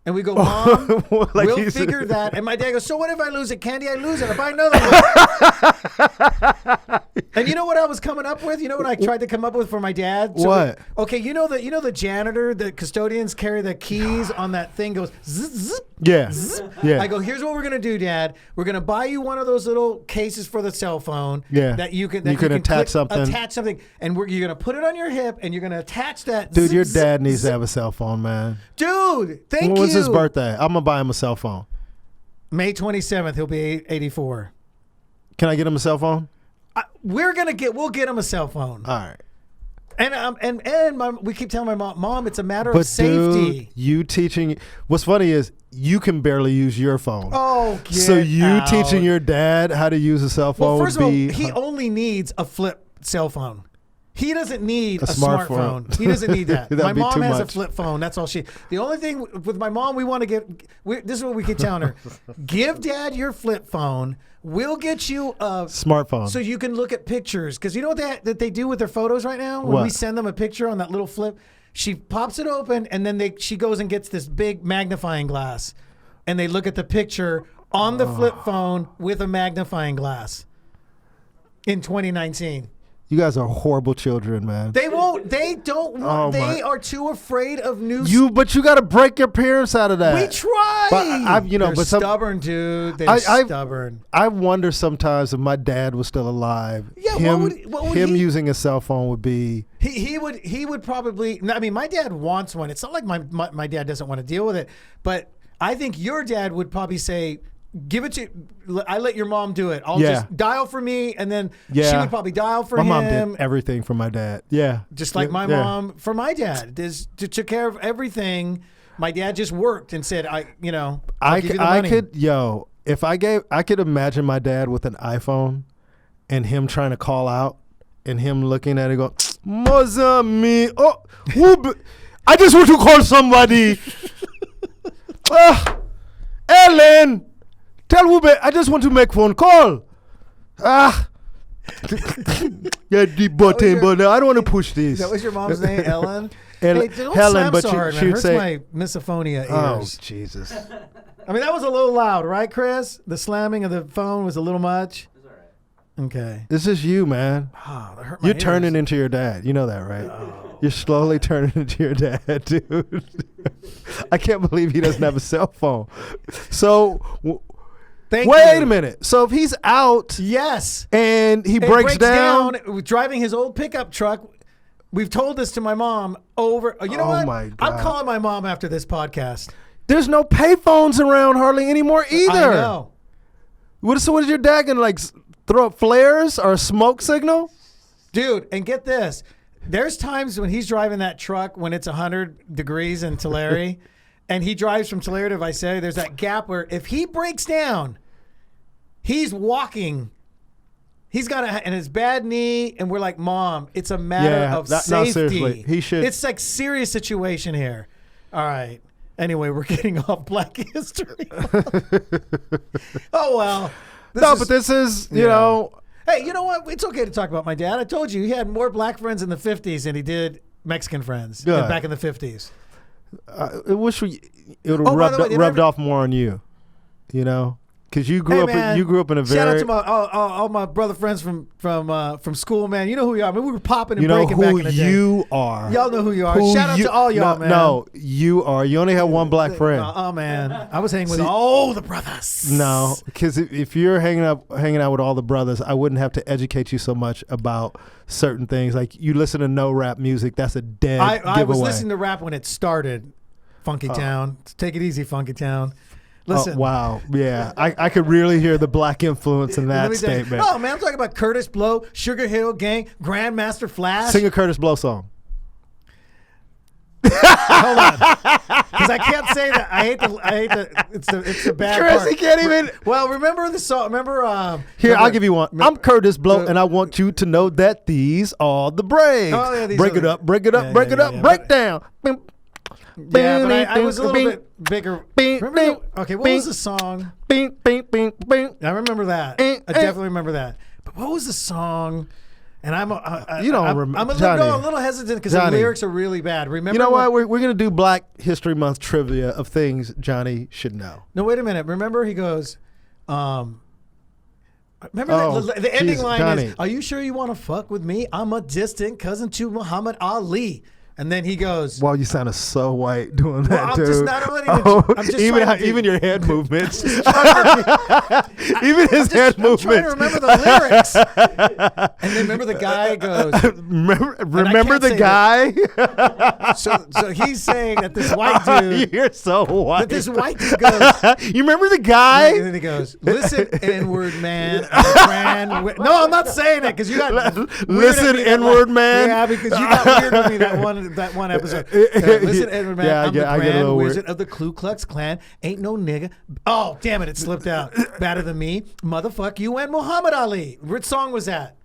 Speaker 2: And we go, Mom,
Speaker 1: Like
Speaker 2: we'll figure that. And my dad goes, so what if I lose it? Candy, I lose it. I buy another one. And you know what I was coming up with? You know what I tried to come up with for my dad? So
Speaker 1: what?
Speaker 2: Okay, you know the janitor, the custodians carry the keys on that thing, goes zzz, zzz,
Speaker 1: Yeah.
Speaker 2: zzz.
Speaker 1: Yeah.
Speaker 2: I go, here's what we're going to do, Dad. We're going to buy you one of those little cases for the cell phone.
Speaker 1: Yeah.
Speaker 2: That you can
Speaker 1: attach something.
Speaker 2: Attach something. And you're going to put it on your hip and you're going to attach that.
Speaker 1: Dude,
Speaker 2: zzz,
Speaker 1: your
Speaker 2: zzz,
Speaker 1: dad needs
Speaker 2: zzz.
Speaker 1: to have a cell phone, man.
Speaker 2: Dude, thank you.
Speaker 1: When's his birthday? I'm going to buy him a cell phone.
Speaker 2: May 27th, he'll be 84.
Speaker 1: Can I get him a cell phone?
Speaker 2: We'll get him a cell phone.
Speaker 1: All right.
Speaker 2: And we keep telling my mom, it's a matter of
Speaker 1: But
Speaker 2: safety.
Speaker 1: dude, you teaching. What's funny is you can barely use your phone.
Speaker 2: Oh, get
Speaker 1: so you
Speaker 2: out.
Speaker 1: teaching your dad how to use a cell phone
Speaker 2: Well, first
Speaker 1: would
Speaker 2: of all,
Speaker 1: be
Speaker 2: he only needs a flip cell phone. He doesn't need a
Speaker 1: smartphone.
Speaker 2: smartphone. He doesn't need that.
Speaker 1: That'd
Speaker 2: My
Speaker 1: be
Speaker 2: mom
Speaker 1: too
Speaker 2: has a
Speaker 1: much.
Speaker 2: flip phone. That's all she. The only thing with my mom, we want to get. This is what we keep telling her: give Dad your flip phone. We'll get you a
Speaker 1: smartphone.
Speaker 2: so you can look at pictures. Because you know what that they do with their photos right now? When
Speaker 1: What?
Speaker 2: we send them a picture on that little flip, she pops it open and then she goes and gets this big magnifying glass, and they look at the picture on the flip phone with a magnifying glass. In 2019.
Speaker 1: You guys are horrible children, man.
Speaker 2: They won't. They don't want.
Speaker 1: Oh,
Speaker 2: they are too afraid of new.
Speaker 1: But you got to break your parents out of that.
Speaker 2: We try.
Speaker 1: But
Speaker 2: They're stubborn, dude. They're stubborn.
Speaker 1: I wonder sometimes if my dad was still alive.
Speaker 2: Yeah,
Speaker 1: him,
Speaker 2: what would
Speaker 1: him
Speaker 2: he,
Speaker 1: using a cell phone would be.
Speaker 2: He would probably. I mean, my dad wants one. It's not like my dad doesn't want to deal with it, but I think your dad would probably say, give it to. I let your mom do it. I'll just dial for me, and then she would probably dial for him.
Speaker 1: My mom did everything for my dad. Yeah,
Speaker 2: just like my mom for my dad. Took care of everything. My dad just worked and said, I'll give you the money.
Speaker 1: I could imagine my dad with an iPhone, and him trying to call out, and him looking at it, go, Mozambique. Oh, I just want to call somebody. Ellen. Tell Ruben, I just want to make phone call. Yeah, deep button, but I don't want to push this.
Speaker 2: That was your mom's name, Ellen?
Speaker 1: Hey,
Speaker 2: don't
Speaker 1: Helen,
Speaker 2: slam
Speaker 1: but
Speaker 2: so hard, man.
Speaker 1: she
Speaker 2: It
Speaker 1: would
Speaker 2: hurts
Speaker 1: say,
Speaker 2: my misophonia ears.
Speaker 1: "Oh Jesus."
Speaker 2: I mean, that was a little loud, right, Chris? The slamming of the phone was a little much.
Speaker 3: It's all right.
Speaker 2: Okay.
Speaker 1: This is you, man.
Speaker 2: Oh, that hurt my
Speaker 1: You're
Speaker 2: ears.
Speaker 1: turning into your dad. You know that, right?
Speaker 2: Oh.
Speaker 1: You're slowly turning into your dad, dude. I can't believe he doesn't have a cell phone. So,
Speaker 2: Thank
Speaker 1: wait
Speaker 2: you.
Speaker 1: a minute. So if he's out,
Speaker 2: Yes.
Speaker 1: and he
Speaker 2: It
Speaker 1: breaks down,
Speaker 2: driving his old pickup truck. We've told this to my mom over. You know
Speaker 1: Oh
Speaker 2: what?
Speaker 1: my God.
Speaker 2: I'm calling my mom after this podcast.
Speaker 1: there's no payphones around hardly anymore either.
Speaker 2: I know.
Speaker 1: What is your dad gonna throw up flares or a smoke signal?
Speaker 2: Dude, and get this. There's times when he's driving that truck when it's 100 degrees in Tulare, and he drives from Tulare to Visalia. There's that gap where if he breaks down, he's walking. He's got and his bad knee, and we're like, Mom, it's a matter of
Speaker 1: no,
Speaker 2: safety.
Speaker 1: seriously, he should.
Speaker 2: It's like serious situation here. All right. Anyway, we're getting off Black History. Oh well.
Speaker 1: This is you know.
Speaker 2: Hey, you know what? It's okay to talk about my dad. I told you he had more black friends in the 50s than he did Mexican friends back in the 50s.
Speaker 1: I wish it would
Speaker 2: Oh, by
Speaker 1: have
Speaker 2: the way,
Speaker 1: rubbed off more on you. You know, because you grew up in a very.
Speaker 2: Shout out to all my brother friends from school, man. You know who you are. I mean, we were popping and
Speaker 1: You know
Speaker 2: breaking back
Speaker 1: who
Speaker 2: in the day.
Speaker 1: you are.
Speaker 2: Y'all know who you are. Shout out to all y'all, man.
Speaker 1: No, you are. You only have one black friend.
Speaker 2: Oh man, I was hanging with all the brothers.
Speaker 1: No, because if you're hanging out with all the brothers, I wouldn't have to educate you so much about certain things. Like you listen to no rap music, that's a dead giveaway.
Speaker 2: I was listening to rap when it started. Funky Town. Take it easy, Funky Town. Listen.
Speaker 1: Oh, wow. Yeah. I could really hear the black influence in that statement.
Speaker 2: Oh, man, I'm talking about Curtis Blow, Sugar Hill Gang, Grandmaster Flash.
Speaker 1: Sing a Curtis Blow song.
Speaker 2: Hold on. because I can't say that. I hate the. It's the bad
Speaker 1: Chris,
Speaker 2: part.
Speaker 1: he can't even.
Speaker 2: Well, remember the song.
Speaker 1: Here, I'll give you one. I'm Curtis Blow, and I want you to know that these are the breaks.
Speaker 2: Oh, yeah, these
Speaker 1: break
Speaker 2: are
Speaker 1: it up, break it up,
Speaker 2: yeah,
Speaker 1: break
Speaker 2: yeah,
Speaker 1: it up,
Speaker 2: yeah,
Speaker 1: break down.
Speaker 2: Yeah, but I was a little bit bigger. Okay, what was the song? I remember that. I definitely remember that. But what was the song? And I'm a little hesitant because the lyrics are really bad. Remember?
Speaker 1: You know what? We're gonna do Black History Month trivia of things Johnny should know.
Speaker 2: No, wait a minute. Remember, he goes. Remember the ending line
Speaker 1: Johnny.
Speaker 2: is, "Are you sure you want to fuck with me? I'm a distant cousin to Muhammad Ali." And then he goes,
Speaker 1: "Wow, you sounded so white doing that,
Speaker 2: I'm
Speaker 1: dude."
Speaker 2: just not I'm just
Speaker 1: even your head movements, even his head movements.
Speaker 2: I'm trying to remember the lyrics. And then remember the guy goes,
Speaker 1: remember the guy.
Speaker 2: So he's saying that this white dude.
Speaker 1: You're so white.
Speaker 2: That this white dude goes.
Speaker 1: You remember the guy?
Speaker 2: And then he goes, "Listen, N-word man." No, I'm not saying it because you got
Speaker 1: listen, N-word man.
Speaker 2: Yeah, because you got weird with me that one episode. Listen, N-word man. I'm the grand wizard of the Ku Klux Klan. Ain't no nigga. Oh, damn it! It slipped out. Better than me, motherfuck you and Muhammad Ali. Which song was that?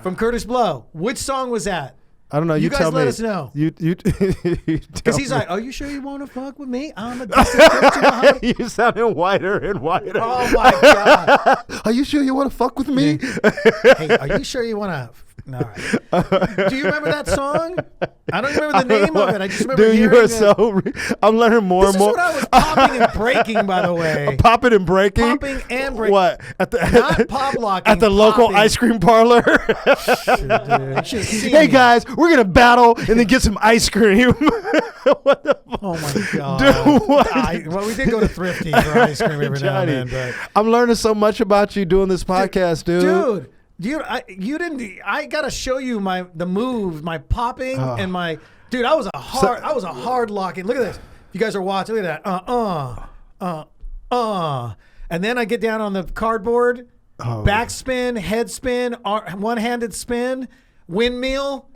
Speaker 2: From Curtis Blow. Which song was that?
Speaker 1: I don't know. You
Speaker 2: guys
Speaker 1: tell me.
Speaker 2: let us know.
Speaker 1: Because
Speaker 2: he's like, "Are you sure you want to fuck with me? I'm a distant to Muhammad."
Speaker 1: You're sounding whiter and whiter.
Speaker 2: Oh my god!
Speaker 1: Are you sure you want to fuck with me?
Speaker 2: Hey, are you sure you want to? No. Right. Do you remember that song? I don't remember the name of it. I just remember
Speaker 1: hearing
Speaker 2: you are
Speaker 1: so. I'm learning more and more.
Speaker 2: This is what I was popping and breaking, by the way.
Speaker 1: Popping and breaking.
Speaker 2: Popping and breaking.
Speaker 1: What
Speaker 2: not pop locking?
Speaker 1: At the local ice cream parlor. Hey guys, we're gonna battle and then get some ice cream. What the fuck?
Speaker 2: Oh my god,
Speaker 1: dude!
Speaker 2: Well, we did go to Thrifty for ice cream every now and then. But
Speaker 1: I'm learning so much about you doing this podcast, dude.
Speaker 2: You didn't. I gotta show you the moves, my popping and my dude. I was a hard locking. Look at this. You guys are watching. Look at that. And then I get down on the cardboard, backspin, head spin, one-handed spin, windmill.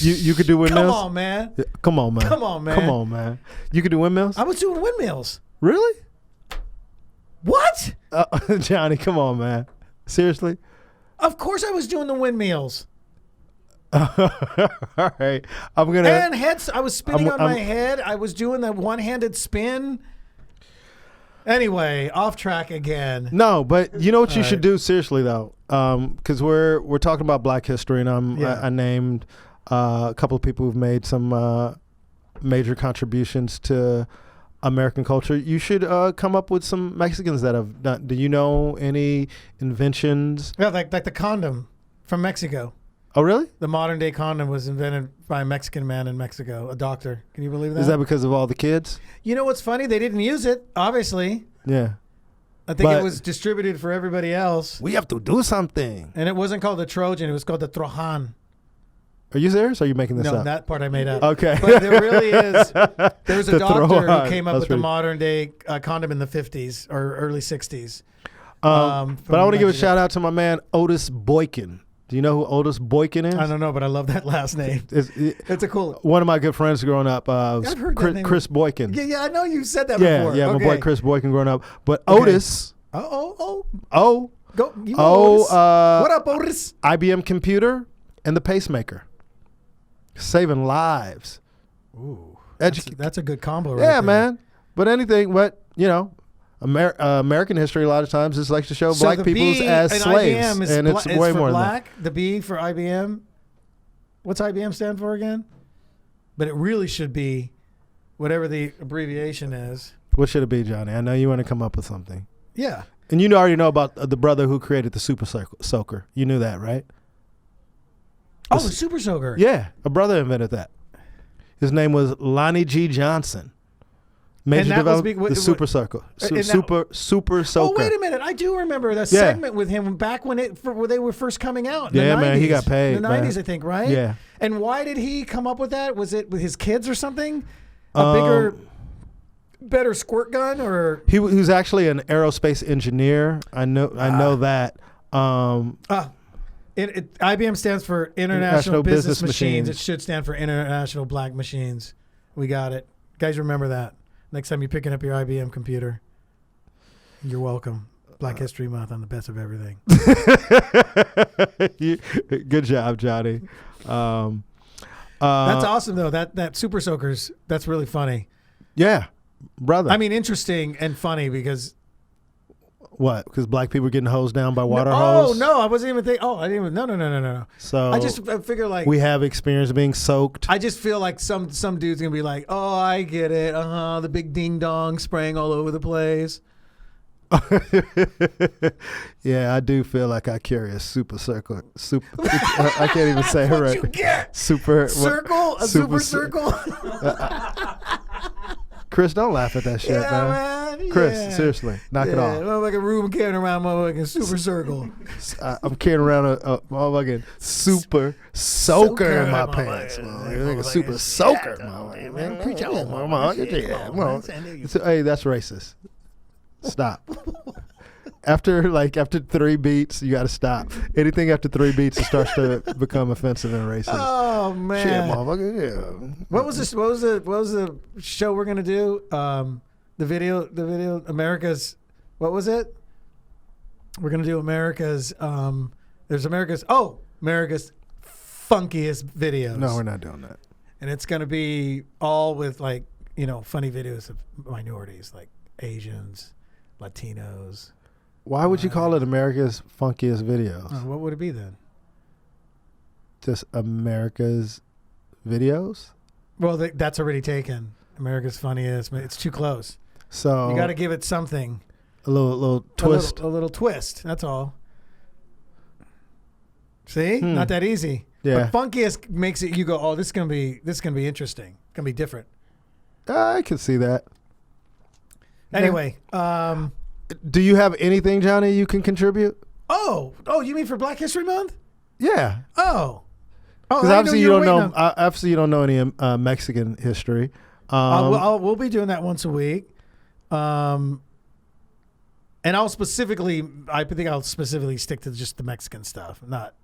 Speaker 1: You could do windmills.
Speaker 2: Come on, man.
Speaker 1: Come on, man.
Speaker 2: Come on, man.
Speaker 1: Come on, man. You could do windmills.
Speaker 2: I was doing windmills.
Speaker 1: Really?
Speaker 2: What?
Speaker 1: Johnny, come on, man. Seriously?
Speaker 2: Of course I was doing the windmills.
Speaker 1: All right. I'm going to...
Speaker 2: And heads, I was spinning on my head. I was doing the one-handed spin. Anyway, off track again.
Speaker 1: No, but you know what you should do, seriously, though? Because we're talking about Black history, and I named a couple of people who've made some major contributions to American culture. You should come up with some Mexicans that have done. Do you know any inventions?
Speaker 2: Yeah, like the condom from Mexico.
Speaker 1: Oh, really?
Speaker 2: The modern day condom was invented by a Mexican man in Mexico, a doctor. Can you believe that?
Speaker 1: Is that because of all the kids?
Speaker 2: You know what's funny? They didn't use it, obviously.
Speaker 1: Yeah.
Speaker 2: I think it was distributed for everybody else.
Speaker 1: We have to do something.
Speaker 2: And it wasn't called the Trojan. It was called the Trojan.
Speaker 1: Are you serious? Or are you making this up?
Speaker 2: No, that part I made up.
Speaker 1: Okay.
Speaker 2: But there really is. There was a doctor who came up with the modern day condom in the 50s or early 60s.
Speaker 1: But I want to give a shout out to my man, Otis Boykin. Do you know who Otis Boykin is?
Speaker 2: I don't know, but I love that last name. It's a cool.
Speaker 1: One of my good friends growing up,
Speaker 2: I've heard that name.
Speaker 1: Chris Boykin.
Speaker 2: Yeah, I know you said that before.
Speaker 1: Yeah, my boy Chris Boykin growing up. But Otis.
Speaker 2: Go. You
Speaker 1: Otis.
Speaker 2: What up, Otis?
Speaker 1: IBM computer and the pacemaker. Saving lives.
Speaker 2: Ooh. That's a good combo right
Speaker 1: there. Man. But American history a lot of times is like to show black people as slaves. And it's way more
Speaker 2: black.
Speaker 1: than that.
Speaker 2: The B for IBM. What's IBM stand for again? But it really should be whatever the abbreviation is.
Speaker 1: What should it be, Johnny? I know you want to come up with something.
Speaker 2: Yeah.
Speaker 1: And you already know about the brother who created the Super Soaker. You knew that, right?
Speaker 2: The Super Soaker.
Speaker 1: Yeah, a brother invented that. His name was Lonnie G. Johnson. Major development, the Super Soaker. Super Soaker.
Speaker 2: Oh, wait a minute. I do remember that segment with him back when they were first coming out. In the 90s.
Speaker 1: Man, he got paid.
Speaker 2: In the 90s, I think, right?
Speaker 1: Yeah.
Speaker 2: And why did he come up with that? Was it with his kids or something? A better squirt gun, or
Speaker 1: he was actually an aerospace engineer. I know that.
Speaker 2: IBM stands for International Business Machines. It should stand for International Black Machines. We got it. Guys, remember that. Next time you're picking up your IBM computer, you're welcome. Black History Month on the best of everything.
Speaker 1: Good job, Johnny.
Speaker 2: That's awesome, though. That Super Soakers, that's really funny.
Speaker 1: Yeah, brother.
Speaker 2: I mean, interesting and funny because...
Speaker 1: What? Because black people are getting hosed down by water
Speaker 2: hose?
Speaker 1: hose?
Speaker 2: Oh, no. I wasn't even thinking... Oh, I didn't even... No.
Speaker 1: So
Speaker 2: I just figure like...
Speaker 1: we have experience being soaked.
Speaker 2: I just feel like some dude's going to be like, oh, I get it. The big ding-dong spraying all over the place.
Speaker 1: Yeah, I do feel like I carry a super circle. I can't even say it right.
Speaker 2: What'd you get?
Speaker 1: Super
Speaker 2: circle? A super circle?
Speaker 1: Chris, don't laugh at that shit, man. Chris, seriously, knock it off.
Speaker 2: Motherfucking Ruben carrying around motherfucking super circle.
Speaker 1: I'm carrying around a motherfucking super soaker in my pants. Like a super soaker, man. Hey, that's racist. Stop. After 3 beats, you got to stop. Anything after 3 beats, it starts to become offensive and racist.
Speaker 2: Oh man!
Speaker 1: Shit, motherfucker. Yeah.
Speaker 2: What was this? What was the show we're gonna do? The video. America's. What was it? We're gonna do America's. There's America's funkiest videos.
Speaker 1: No, we're not doing that.
Speaker 2: And it's gonna be all with funny videos of minorities like Asians, Latinos.
Speaker 1: Why would you call it America's funkiest videos?
Speaker 2: What would it be then?
Speaker 1: Just America's videos?
Speaker 2: Well, that's already taken. America's funniest. It's too close.
Speaker 1: So
Speaker 2: you got to give it something.
Speaker 1: A little twist.
Speaker 2: A little twist. That's all. See, not that easy.
Speaker 1: Yeah.
Speaker 2: But funkiest makes it. You go, oh, this is gonna be interesting. It's gonna be different.
Speaker 1: I can see that.
Speaker 2: Anyway,
Speaker 1: do you have anything, Johnny, you can contribute?
Speaker 2: Oh, you mean for Black History Month?
Speaker 1: Yeah.
Speaker 2: Oh,
Speaker 1: because obviously you don't know. Obviously, you don't know any Mexican history.
Speaker 2: We'll be doing that once a week. And I think I'll specifically stick to just the Mexican stuff, not.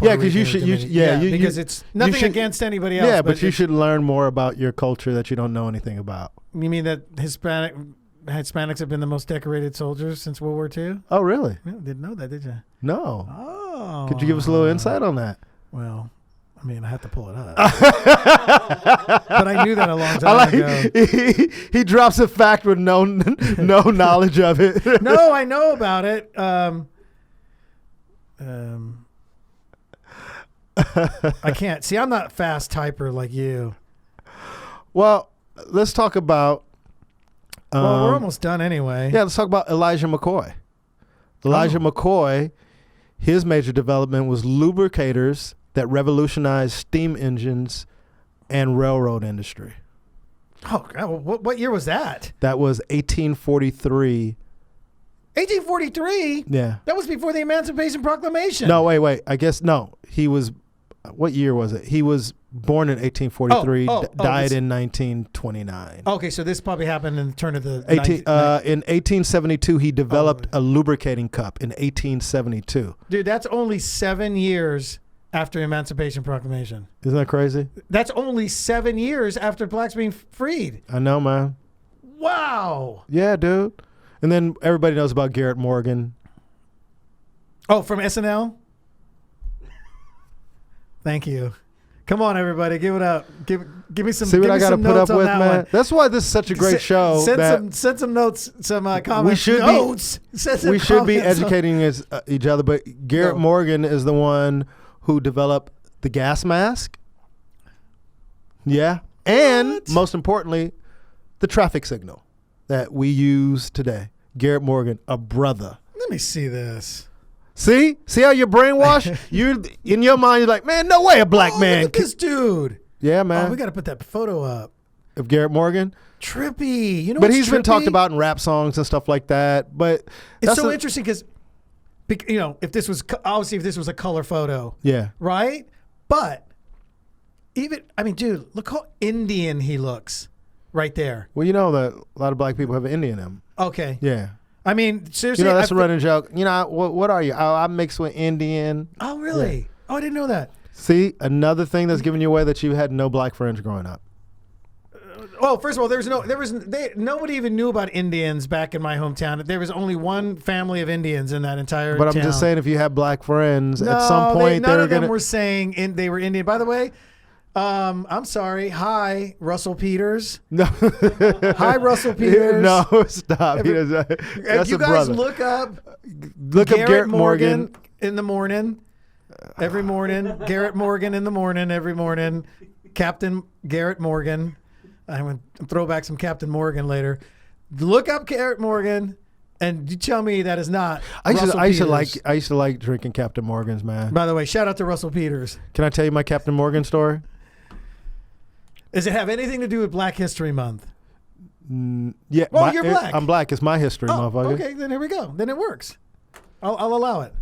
Speaker 1: Yeah, because you should.
Speaker 2: Because it's nothing against anybody else.
Speaker 1: Yeah, but you should learn more about your culture that you don't know anything about.
Speaker 2: You mean that Hispanics have been the most decorated soldiers since World War II?
Speaker 1: Oh, really?
Speaker 2: Yeah, didn't know that, did you?
Speaker 1: No.
Speaker 2: Oh.
Speaker 1: Could you give us a little insight on that?
Speaker 2: Well, I mean, I have to pull it up. But I knew that a long time ago.
Speaker 1: He drops a fact with no knowledge of it.
Speaker 2: No, I know about it. I can't. See, I'm not fast typer like you.
Speaker 1: Well, let's talk about...
Speaker 2: well, we're almost done anyway.
Speaker 1: Yeah, let's talk about Elijah McCoy. Elijah McCoy, his major development was lubricators that revolutionized steam engines and railroad industry.
Speaker 2: Oh, God, what year was that?
Speaker 1: That was 1843.
Speaker 2: 1843?
Speaker 1: Yeah.
Speaker 2: That was before the Emancipation Proclamation.
Speaker 1: No, wait. I guess, no. He was, what year was it? He was born in 1843, died in 1929.
Speaker 2: Okay, so this probably happened in the turn of the...
Speaker 1: In 1872, he developed a lubricating cup in 1872.
Speaker 2: Dude, that's only 7 years after Emancipation Proclamation.
Speaker 1: Isn't that crazy?
Speaker 2: That's only 7 years after blacks being freed.
Speaker 1: I know, man.
Speaker 2: Wow.
Speaker 1: Yeah, dude. And then everybody knows about Garrett Morgan.
Speaker 2: Oh, from SNL? Thank you. Come on, everybody, give it up. Give me some.
Speaker 1: See what I got to put up with, man.
Speaker 2: One.
Speaker 1: That's why this is such a great show.
Speaker 2: Send some notes, some comments.
Speaker 1: We should be educating each other. But Garrett Morgan is the one who developed the gas mask. Yeah, and most importantly, the traffic signal that we use today. Garrett Morgan, a brother.
Speaker 2: Let me see this.
Speaker 1: See how you're brainwashed? You in your mind, you're like, man, no way a black man.
Speaker 2: Look at this dude.
Speaker 1: Yeah, man.
Speaker 2: Oh, we got to put that photo up
Speaker 1: of Garrett Morgan.
Speaker 2: Trippy, you know.
Speaker 1: But he's been talked about in rap songs and stuff like that. But
Speaker 2: it's so interesting because, if this was a color photo,
Speaker 1: yeah,
Speaker 2: right. But dude, look how Indian he looks right there.
Speaker 1: Well, you know that a lot of black people have an Indian in them.
Speaker 2: Okay.
Speaker 1: Yeah.
Speaker 2: I mean, seriously.
Speaker 1: That's a running joke. What are you? Oh, I'm mixed with Indian.
Speaker 2: Oh, really?
Speaker 1: Yeah.
Speaker 2: Oh, I didn't know that.
Speaker 1: See, another thing that's giving you away that you had no black friends growing up.
Speaker 2: Oh, first of all, nobody even knew about Indians back in my hometown. There was only one family of Indians in that entire
Speaker 1: But
Speaker 2: town.
Speaker 1: I'm just saying, if you have black friends, at some point
Speaker 2: none
Speaker 1: they're
Speaker 2: of them
Speaker 1: gonna.
Speaker 2: were saying they were Indian. By the way, I'm sorry. Hi, Russell Peters.
Speaker 1: No.
Speaker 2: Hi, Russell Peters.
Speaker 1: No, stop.
Speaker 2: If
Speaker 1: That's
Speaker 2: you
Speaker 1: a
Speaker 2: guys
Speaker 1: brother.
Speaker 2: look up
Speaker 1: Garrett Morgan.
Speaker 2: in the morning, every morning. Garrett Morgan in the morning, every morning. Captain Garrett Morgan. I'm going to throw back some Captain Morgan later. Look up Garrett Morgan, and you tell me that is not.
Speaker 1: I used to
Speaker 2: Russell
Speaker 1: like drinking Captain Morgan's, man.
Speaker 2: By the way, shout out to Russell Peters.
Speaker 1: Can I tell you my Captain Morgan story?
Speaker 2: Does it have anything to do with Black History Month?
Speaker 1: Yeah.
Speaker 2: Well, you're black.
Speaker 1: I'm black. It's my history, motherfucker.
Speaker 2: Okay, then here we go. Then it works. I'll allow it.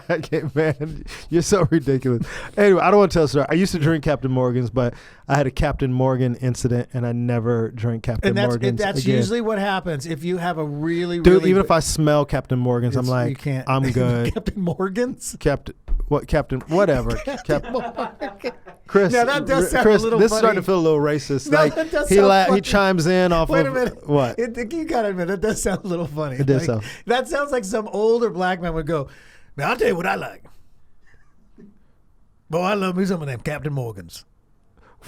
Speaker 1: Okay, man, you're so ridiculous. Anyway, I don't want to tell a story. I used to drink Captain Morgan's, but I had a Captain Morgan incident, and I never drank Captain Morgan's
Speaker 2: that's
Speaker 1: again.
Speaker 2: usually what happens if you have a really,
Speaker 1: Dude, even if I smell Captain Morgan's, I'm
Speaker 2: you
Speaker 1: like,
Speaker 2: can't.
Speaker 1: I'm good.
Speaker 2: Captain Morgan's?
Speaker 1: Captain, whatever. Chris,
Speaker 2: Now, that does sound
Speaker 1: Chris,
Speaker 2: a little
Speaker 1: this is
Speaker 2: funny.
Speaker 1: starting to feel a little racist.
Speaker 2: No,
Speaker 1: like
Speaker 2: that does sound funny.
Speaker 1: he chimes in off
Speaker 2: Wait
Speaker 1: of
Speaker 2: a minute.
Speaker 1: what?
Speaker 2: You gotta admit, that does sound a little funny.
Speaker 1: It does sound.
Speaker 2: That sounds like some older black man would go, man, I'll tell you what I like. Boy, I love me some of them Captain Morgans.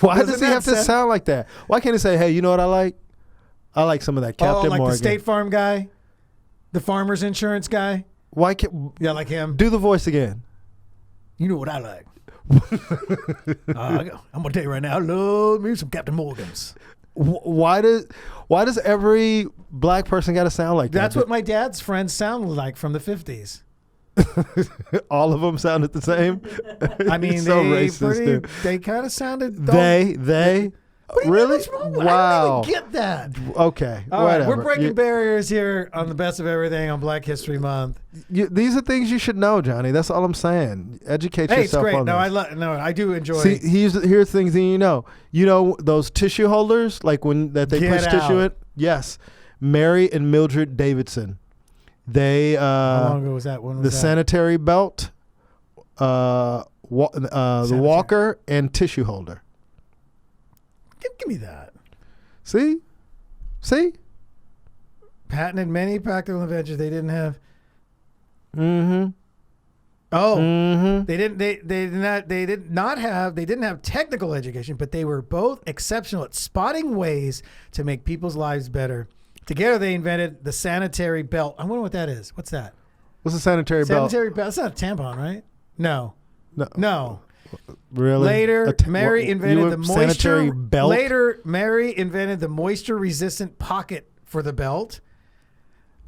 Speaker 1: Why
Speaker 2: Doesn't
Speaker 1: does he
Speaker 2: that
Speaker 1: have to sound like that? Why can't he say, hey, you know what I like? I like some of that Captain
Speaker 2: like
Speaker 1: Morgan.
Speaker 2: the State Farm guy? The farmer's insurance guy?
Speaker 1: Why can't
Speaker 2: Yeah, like him.
Speaker 1: do the voice again?
Speaker 2: You know what I like. I'm gonna tell you right now, I love me some Captain Morgans.
Speaker 1: Why does every black person got to sound like that?
Speaker 2: That's what my dad's friends sounded like from the 50s.
Speaker 1: All of them sounded the same.
Speaker 2: I mean,
Speaker 1: so racist, dude.
Speaker 2: they kind of sounded.
Speaker 1: They. Really? Wow.
Speaker 2: I don't even get that.
Speaker 1: Okay.
Speaker 2: All
Speaker 1: whatever.
Speaker 2: right, we're breaking barriers here on the Best of Everything on Black History Month.
Speaker 1: These are things you should know, Johnny. That's all I'm saying. Educate
Speaker 2: Hey, it's
Speaker 1: yourself
Speaker 2: great.
Speaker 1: on
Speaker 2: No,
Speaker 1: this.
Speaker 2: I do enjoy.
Speaker 1: See, here's things that you know. You know those tissue holders, like that they
Speaker 2: Get
Speaker 1: push tissue
Speaker 2: out.
Speaker 1: in? Yes. Mary and Mildred Davidson. They
Speaker 2: How long ago was that? When was
Speaker 1: the
Speaker 2: that?
Speaker 1: sanitary belt, the
Speaker 2: Sanitary.
Speaker 1: walker, and tissue holder.
Speaker 2: Give me that.
Speaker 1: See?
Speaker 2: Patented many practical inventions they didn't have.
Speaker 1: Mm-hmm.
Speaker 2: Oh,
Speaker 1: Mm-hmm.
Speaker 2: they didn't have technical education, but they were both exceptional at spotting ways to make people's lives better. Together, they invented the sanitary belt. I wonder what that is. What's that?
Speaker 1: What's a sanitary belt?
Speaker 2: Sanitary belt. That's not a tampon, right? No.
Speaker 1: Really?
Speaker 2: Later, Mary invented the moisture
Speaker 1: sanitary belt.
Speaker 2: Later, Mary invented the moisture-resistant pocket for the belt.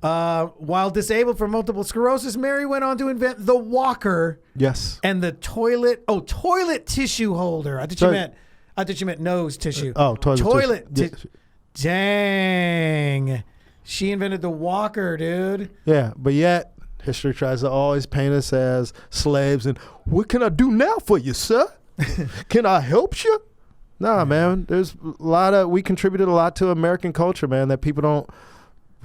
Speaker 2: While disabled from multiple sclerosis, Mary went on to invent the walker.
Speaker 1: Yes.
Speaker 2: And the toilet tissue holder. I thought you meant nose tissue.
Speaker 1: Toilet tissue.
Speaker 2: Dang. She invented the walker, dude.
Speaker 1: Yeah, but yet history tries to always paint us as slaves and what can I do now for you, sir? Can I help you? Nah, man. There's we contributed a lot to American culture, man, that people don't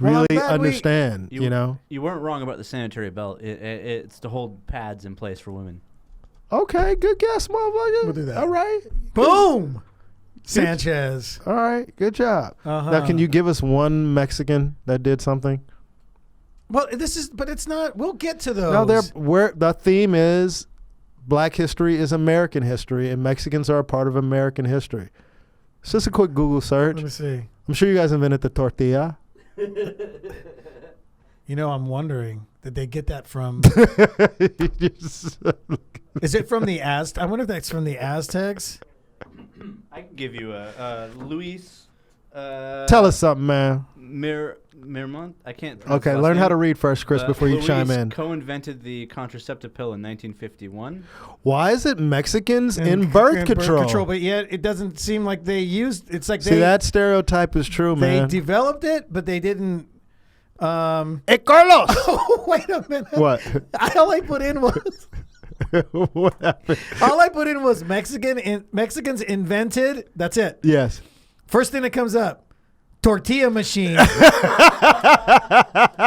Speaker 1: really understand, you know?
Speaker 3: You weren't wrong about the sanitary belt. It's to hold pads in place for women.
Speaker 1: Okay, good guess, motherfucker.
Speaker 2: We'll do that.
Speaker 1: All right.
Speaker 2: Boom. Sanchez.
Speaker 1: All right, good job.
Speaker 2: Uh-huh.
Speaker 1: Now, can you give us one Mexican that did something?
Speaker 2: Well, but it's not. We'll get to those.
Speaker 1: No, the theme is Black history is American history, and Mexicans are a part of American history. It's just a quick Google search.
Speaker 2: Let me see.
Speaker 1: I'm sure you guys invented the tortilla.
Speaker 2: You know, I'm wondering, did they get that from? Is it from the Aztecs? I wonder if that's from the Aztecs.
Speaker 3: I can give you a Luis.
Speaker 1: Tell us something, man.
Speaker 3: Miramont? I can't pronounce
Speaker 1: Okay,
Speaker 3: his last
Speaker 1: learn how
Speaker 3: name.
Speaker 1: to read first, Chris, before you
Speaker 3: Luis
Speaker 1: chime in.
Speaker 3: co-invented the contraceptive pill in 1951.
Speaker 1: Why is it Mexicans in birth control?
Speaker 2: But yet it doesn't seem like they used. It's like
Speaker 1: See, that stereotype is true,
Speaker 2: they
Speaker 1: man.
Speaker 2: developed it, but they didn't.
Speaker 1: Hey, Carlos!
Speaker 2: Oh, wait a minute.
Speaker 1: What?
Speaker 2: All I put in was.
Speaker 1: What happened?
Speaker 2: All I put in was Mexicans invented. That's it.
Speaker 1: Yes.
Speaker 2: First thing that comes up. Tortilla machine.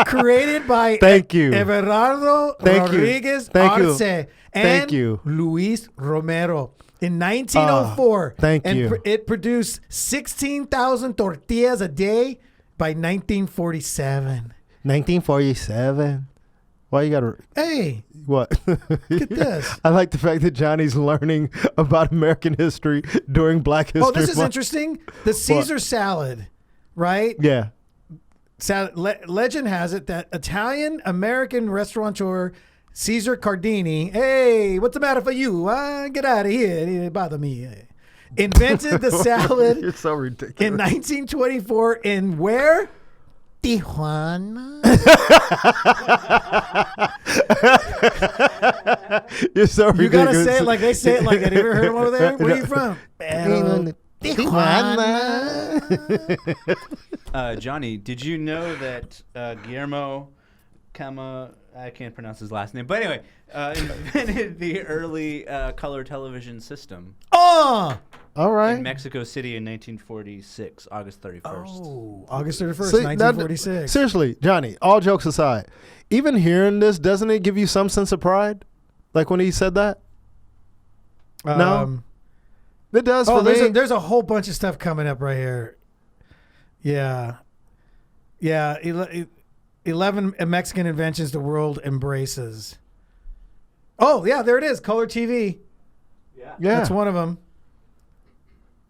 Speaker 2: Created by
Speaker 1: Thank you.
Speaker 2: Everardo
Speaker 1: Thank you.
Speaker 2: Rodriguez
Speaker 1: Thank you.
Speaker 2: Arce and
Speaker 1: Thank you.
Speaker 2: Luis Romero in 1904.
Speaker 1: Thank
Speaker 2: and
Speaker 1: you.
Speaker 2: It produced 16,000 tortillas a day by 1947.
Speaker 1: 1947. Why you gotta?
Speaker 2: Hey,
Speaker 1: What?
Speaker 2: look at this.
Speaker 1: I like the fact that Johnny's learning about American history during Black History
Speaker 2: Oh, this is
Speaker 1: Month.
Speaker 2: interesting. The Caesar salad, right?
Speaker 1: Yeah.
Speaker 2: Legend has it that Italian-American restaurateur Caesar Cardini, hey, what's the matter for you? Get out of here. It didn't bother me. Invented the salad
Speaker 1: You're so ridiculous.
Speaker 2: in 1924 in where? Tijuana.
Speaker 1: You're so ridiculous.
Speaker 2: You gotta say it like they say it. Like, have you ever heard them over there? Where are you from?
Speaker 1: Tijuana.
Speaker 3: Johnny, did you know that Guillermo I can't pronounce his last name, but anyway, invented the early color television system
Speaker 2: Oh!
Speaker 1: All right.
Speaker 3: in Mexico City in 1946, August 31st.
Speaker 2: Oh, August 31st,
Speaker 1: See,
Speaker 2: 1946.
Speaker 1: Seriously, Johnny, all jokes aside, even hearing this, doesn't it give you some sense of pride? Like when he said that? No? It does for me.
Speaker 2: There's a whole bunch of stuff coming up right here. Yeah. Yeah. 11 Mexican inventions the world embraces. Oh, yeah, there it is. Color TV.
Speaker 3: Yeah.
Speaker 1: Yeah.
Speaker 2: That's one of them.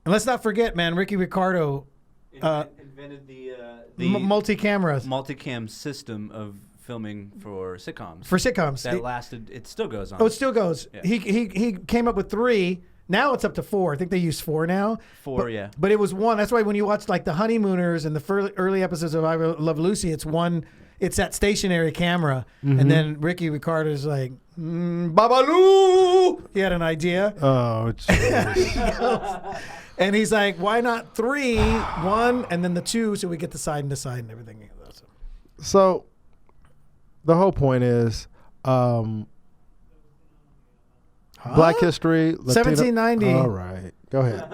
Speaker 2: And let's not forget, man, Ricky Ricardo
Speaker 3: Invented the
Speaker 2: multi-cameras
Speaker 3: multicam system of filming for sitcoms.
Speaker 2: for sitcoms.
Speaker 3: That lasted. It still goes on.
Speaker 2: Oh, it still goes.
Speaker 3: Yeah.
Speaker 2: He came up with 3. Now it's up to 4. I think they use 4 now.
Speaker 3: 4, yeah.
Speaker 2: But it was 1. That's why when you watch like the Honeymooners and the early episodes of I Love Lucy, it's 1. It's that stationary camera, and then Ricky Ricardo's like, Babaloo. He had an idea,
Speaker 1: Oh, jeez.
Speaker 2: and he's like, "Why not 3, 1, and then the 2, so we get the side to side and everything."
Speaker 1: So, the whole point is, Black history. Latino-
Speaker 2: 1790.
Speaker 1: All right. Go ahead.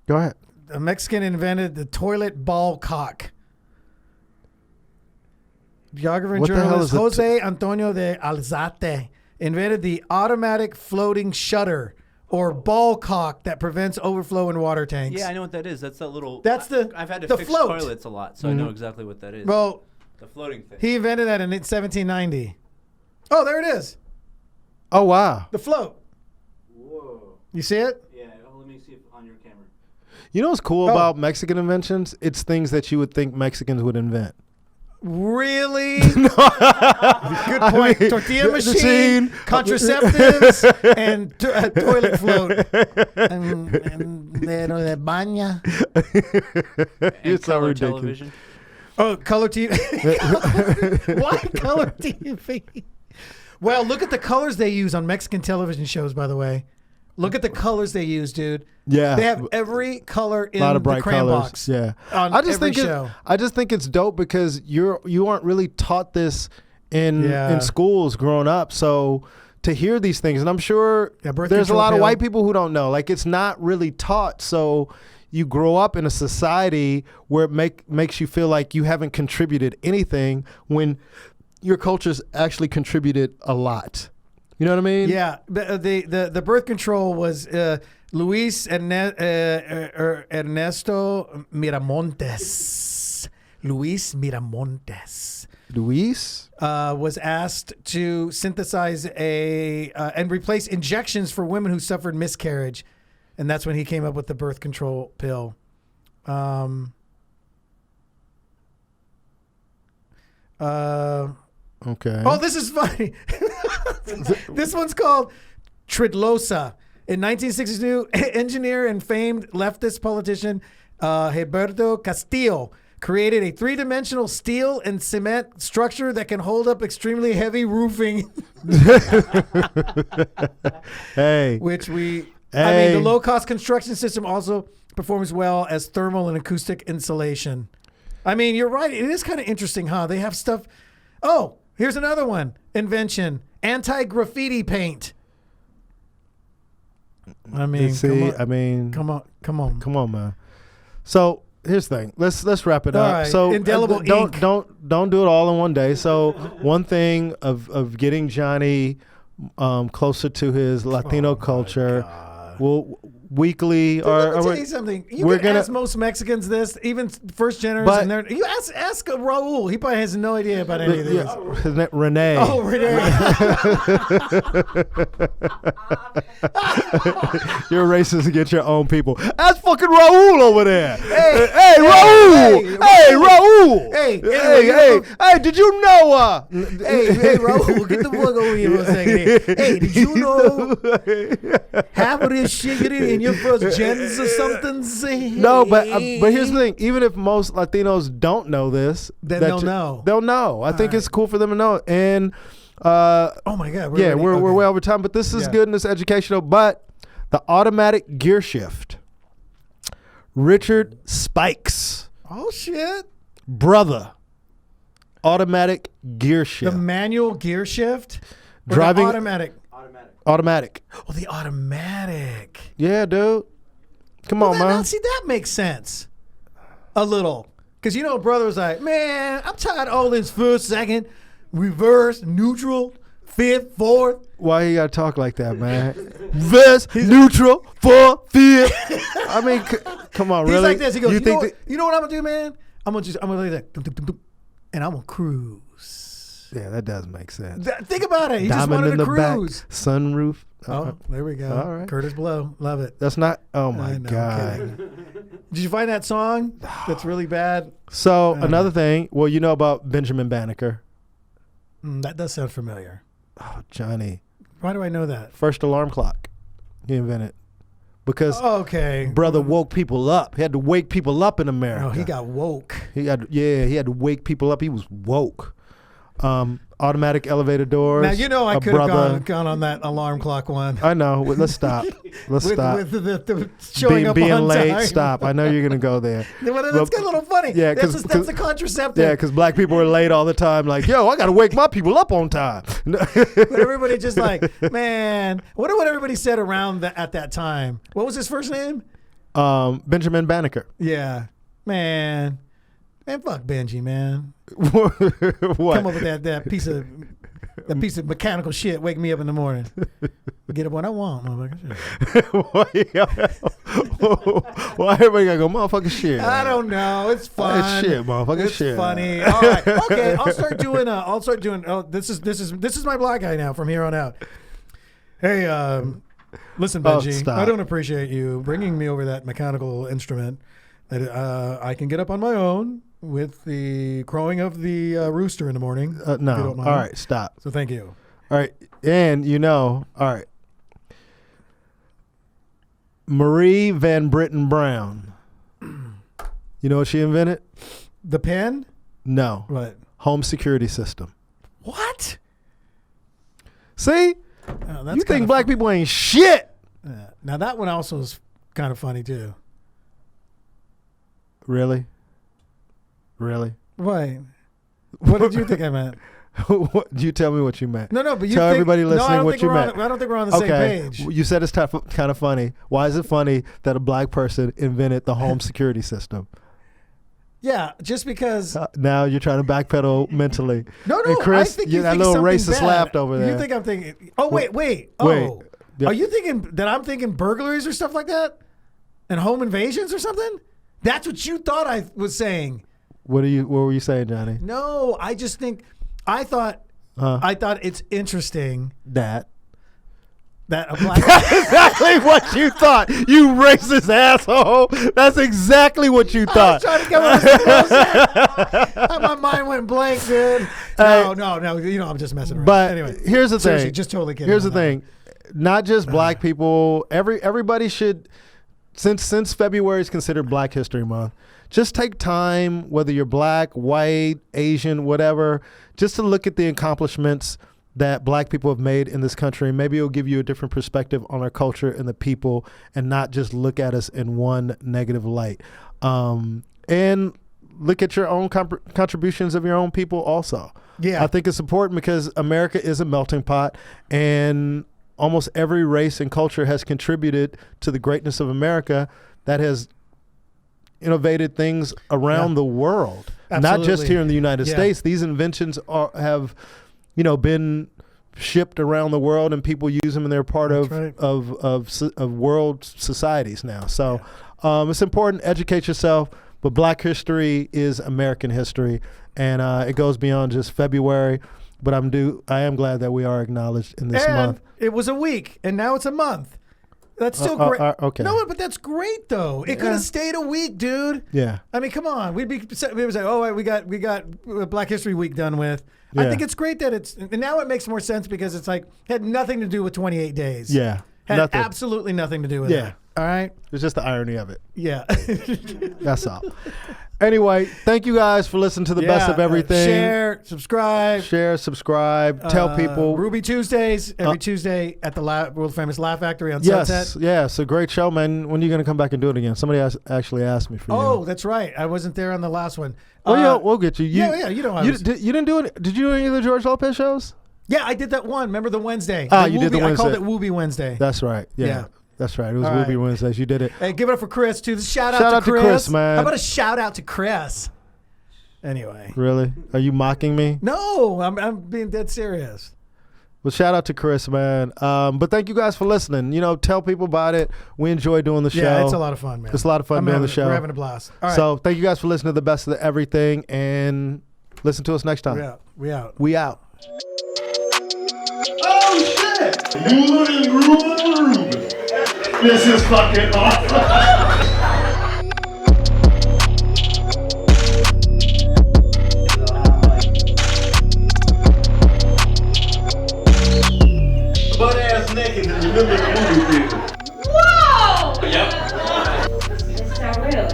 Speaker 1: Go ahead.
Speaker 2: A Mexican invented the toilet ball cock. Geographer and
Speaker 1: What the hell
Speaker 2: journalist
Speaker 1: is
Speaker 2: Jose Antonio de Alzate invented the automatic floating shutter or ball cock that prevents overflow in water tanks.
Speaker 3: Yeah, I know what that is. That's that little.
Speaker 2: That's
Speaker 3: I've had to
Speaker 2: the
Speaker 3: fix
Speaker 2: float.
Speaker 3: toilets a lot, so I know exactly what that is.
Speaker 2: Well,
Speaker 3: the floating thing.
Speaker 2: he invented that in 1790. Oh, there it is.
Speaker 1: Oh, wow.
Speaker 2: The float.
Speaker 3: Whoa.
Speaker 2: You see it?
Speaker 3: Yeah. Let me see if on your camera.
Speaker 1: You know what's cool
Speaker 2: Oh.
Speaker 1: about Mexican inventions? It's things that you would think Mexicans would invent.
Speaker 2: Really? Good point.
Speaker 1: mean,
Speaker 2: Tortilla
Speaker 1: the
Speaker 2: machine, contraceptives, and toilet float. And de baña.
Speaker 1: You're
Speaker 3: And
Speaker 1: so
Speaker 3: color
Speaker 1: ridiculous.
Speaker 3: television.
Speaker 2: Oh, color TV. Why color TV? Well, look at the colors they use on Mexican television shows, by the way. Look at the colors they use, dude.
Speaker 1: Yeah.
Speaker 2: They have every color in
Speaker 1: A lot of bright
Speaker 2: the crayon
Speaker 1: colors.
Speaker 2: box.
Speaker 1: Yeah.
Speaker 2: On
Speaker 1: I just
Speaker 2: every
Speaker 1: think
Speaker 2: show.
Speaker 1: I just think it's dope because you aren't really taught this in
Speaker 2: Yeah.
Speaker 1: schools growing up. So to hear these things, and I'm sure
Speaker 2: Yeah, birth
Speaker 1: there's a
Speaker 2: control
Speaker 1: lot of
Speaker 2: pill.
Speaker 1: white people who don't know. Like it's not really taught. So you grow up in a society where it makes you feel like you haven't contributed anything when your culture's actually contributed a lot. You know what I mean?
Speaker 2: Yeah, the birth control was Luis Ernesto Miramontes. Luis Miramontes
Speaker 1: Luis?
Speaker 2: was asked to synthesize and replace injections for women who suffered miscarriage, and that's when he came up with the birth control pill.
Speaker 1: Okay.
Speaker 2: Oh, this is funny. This one's called Tridlosa. In 1962, engineer and famed leftist politician Gilberto Castillo created a 3-dimensional steel and cement structure that can hold up extremely heavy roofing.
Speaker 1: Hey.
Speaker 2: Which I mean,
Speaker 1: Hey.
Speaker 2: the low-cost construction system also performs well as thermal and acoustic insulation. I mean, you're right. It is kind of interesting, huh? They have stuff. Oh, here's another one. Invention. Anti-graffiti paint. I mean, come on,
Speaker 1: man. So here's the thing. Let's wrap it up.
Speaker 2: All right.
Speaker 1: So
Speaker 2: Indelible ink.
Speaker 1: don't do it all in one day. So one thing of getting Johnny closer to his Latino culture We'll weekly
Speaker 2: Let me
Speaker 1: or
Speaker 2: tell you something. You
Speaker 1: we're
Speaker 2: can
Speaker 1: gonna-
Speaker 2: ask most Mexicans this, even first generation. You ask Raul. He probably has no idea about any of this.
Speaker 1: Isn't it Renee?
Speaker 2: Oh, Renee.
Speaker 1: You're racist against your own people. That's fucking Raul over there.
Speaker 2: Hey,
Speaker 1: Raul. Hey, Raul.
Speaker 2: Hey,
Speaker 1: Did you know?
Speaker 2: hey, Raul, get the fuck over here for a second. Hey, did you know half of this shit in your first gens or something?
Speaker 1: No, but here's the thing. Even if most Latinos don't know this,
Speaker 2: then they'll know.
Speaker 1: They'll know. I think it's cool for them to know. And
Speaker 2: oh my God,
Speaker 1: we're way over time. But this is good and it's educational. But the automatic gear shift. Richard Spikes.
Speaker 2: Oh shit.
Speaker 1: Brother. Automatic gear shift.
Speaker 2: The manual gear shift. Or
Speaker 1: Driving
Speaker 2: the automatic.
Speaker 1: Automatic.
Speaker 2: Oh, the automatic.
Speaker 1: Yeah, dude. Come on, man.
Speaker 2: Now, see, that makes sense. A little. Because, brother was like, man, I'm tired of all this first, second, reverse, neutral, fifth, fourth.
Speaker 1: Why you got to talk like that, man? Reverse, neutral, fourth, fifth. I mean, come on, really?
Speaker 2: He's like this. He goes, you know what I'm going to do, man? I'm going to do that. Dum, dum, dum, dum, and I'm going to cruise.
Speaker 1: Yeah, that does make sense.
Speaker 2: Think about it. He
Speaker 1: Diamond
Speaker 2: just wanted
Speaker 1: in
Speaker 2: to
Speaker 1: the
Speaker 2: cruise.
Speaker 1: back, sunroof.
Speaker 2: Oh, there we go.
Speaker 1: All right.
Speaker 2: Curtis Blow. Love it.
Speaker 1: That's not. Oh my
Speaker 2: I know,
Speaker 1: God.
Speaker 2: Did you find that song that's really bad?
Speaker 1: So another thing. Well, you know about Benjamin Banneker.
Speaker 2: That does sound familiar.
Speaker 1: Oh, Johnny.
Speaker 2: Why do I know that?
Speaker 1: First alarm clock. He invented. Because
Speaker 2: okay,
Speaker 1: brother woke people up. He had to wake people up in America.
Speaker 2: Oh, he got woke.
Speaker 1: He had to wake people up. He was woke. Automatic elevator doors.
Speaker 2: Now I could have gone on that alarm clock one.
Speaker 1: I know. Let's stop. Let's stop.
Speaker 2: With the showing up
Speaker 1: being
Speaker 2: on
Speaker 1: late.
Speaker 2: time.
Speaker 1: Stop. I know you're gonna go there.
Speaker 2: That's a little funny.
Speaker 1: Yeah,
Speaker 2: that's a contraceptive.
Speaker 1: Yeah, because black people are late all the time. Like, yo, I gotta wake my people up on time.
Speaker 2: But everybody just like, man. Wonder what everybody said around at that time. What was his first name?
Speaker 1: Benjamin Banneker.
Speaker 2: Yeah, man, fuck Benji, man.
Speaker 1: What?
Speaker 2: Come up with that piece of mechanical shit. Wake me up in the morning. Get up when I want, motherfucker.
Speaker 1: Why everybody gotta go motherfucking shit?
Speaker 2: I don't know. It's fun.
Speaker 1: It's shit, motherfucker.
Speaker 2: It's
Speaker 1: shit.
Speaker 2: funny. All right. Okay. I'll start doing. Oh, this is my black guy now from here on out. Hey, listen, Benji.
Speaker 1: Stop.
Speaker 2: I don't appreciate you bringing me over that mechanical instrument that I can get up on my own with the crowing of the rooster in the morning.
Speaker 1: No. All right. Stop.
Speaker 2: So thank you.
Speaker 1: All right. And all right. Marie Van Britten Brown. You know what she invented?
Speaker 2: The pen?
Speaker 1: No.
Speaker 2: What?
Speaker 1: Home security system.
Speaker 2: What?
Speaker 1: See?
Speaker 2: Oh, that's
Speaker 1: you think black people ain't shit.
Speaker 2: Now that one also is kind of funny too.
Speaker 1: Really? Really?
Speaker 2: Why? What did you think I meant?
Speaker 1: You tell me what you meant.
Speaker 2: No, but you
Speaker 1: tell
Speaker 2: think,
Speaker 1: everybody listening what you meant.
Speaker 2: I don't think we're on the same page.
Speaker 1: You said it's kind of funny. Why is it funny that a black person invented the home security system?
Speaker 2: Yeah, just because.
Speaker 1: Now you're trying to backpedal mentally.
Speaker 2: No,
Speaker 1: and Chris,
Speaker 2: I think you
Speaker 1: that
Speaker 2: think
Speaker 1: little
Speaker 2: something
Speaker 1: racist
Speaker 2: bad.
Speaker 1: laughed over there.
Speaker 2: You think I'm thinking? Oh wait. Oh, are you thinking that I'm thinking burglaries or stuff like that, and home invasions or something? That's what you thought I was saying.
Speaker 1: What were you saying, Johnny?
Speaker 2: No, I just think I thought it's interesting
Speaker 1: that
Speaker 2: a black
Speaker 1: That's exactly what you thought, you racist asshole. That's exactly what you thought.
Speaker 2: I was trying to come up with my mind went blank, dude. No. I'm just messing around.
Speaker 1: But
Speaker 2: anyway,
Speaker 1: here's the
Speaker 2: seriously,
Speaker 1: thing.
Speaker 2: just totally kidding.
Speaker 1: Here's the thing. Not just black people. Everybody should. Since February is considered Black History Month, just take time, whether you're black, white, Asian, whatever, just to look at the accomplishments that black people have made in this country. Maybe it'll give you a different perspective on our culture and the people, and not just look at us in one negative light. And look at your own contributions of your own people also.
Speaker 2: Yeah.
Speaker 1: I think it's important because America is a melting pot, and almost every race and culture has contributed to the greatness of America that has innovated things around the world. Absolutely. Not just here in the United States. These inventions have been shipped around the world, and people use them, and they're part of world societies now. So it's important. Educate yourself. But Black history is American history, and it goes beyond just February. But I am glad that we are acknowledged in this month.
Speaker 2: It was a week, and now it's a month. That's still great.
Speaker 1: Okay.
Speaker 2: No, but that's great though. It could have stayed a week, dude.
Speaker 1: Yeah.
Speaker 2: I mean, come on. We was like, oh, we got Black History Week done with. Yeah. I think it's great that and now it makes more sense because it's like had nothing to do with 28 days.
Speaker 1: Yeah.
Speaker 2: Had absolutely nothing to do with it. All right.
Speaker 1: It's just the irony of it.
Speaker 2: Yeah.
Speaker 1: That's all. Anyway, thank you guys for listening to the best of everything.
Speaker 2: Share, subscribe.
Speaker 1: Tell people.
Speaker 2: Ruby Tuesdays every Tuesday at the world famous Laugh Factory on Sunset.
Speaker 1: Yes, a great show, man. When are you going to come back and do it again? Somebody actually asked me for you.
Speaker 2: Oh, that's right. I wasn't there on the last one.
Speaker 1: Well, yeah, we'll get you.
Speaker 2: You know,
Speaker 1: you didn't do it. Did you do any of the George Lopez shows?
Speaker 2: Yeah, I did that one. Remember the Wednesday?
Speaker 1: You did the Wednesday.
Speaker 2: I called it Wooby Wednesday.
Speaker 1: That's right. Yeah. That's right. It was Wooby Wednesdays. You did it.
Speaker 2: Hey, give it up for Chris too. Shout out to Chris,
Speaker 1: man.
Speaker 2: How about a shout out to Chris? Anyway.
Speaker 1: Really? Are you mocking me?
Speaker 2: No, I'm being dead serious.
Speaker 1: Well, shout out to Chris, man. But thank you guys for listening. You know, tell people about it. We enjoy doing the show.
Speaker 2: Yeah, it's a lot of fun, man.
Speaker 1: It's a lot of fun doing the show.
Speaker 2: We're having a blast. All right.
Speaker 1: So thank you guys for listening to the best of everything, and listen to us next time.
Speaker 2: We out.
Speaker 1: We out.
Speaker 4: Oh shit! You and Ruben. This is fucking awesome. Butt ass naked in the middle of the movie theater.
Speaker 5: Whoa!
Speaker 4: Yep.
Speaker 5: Is that real?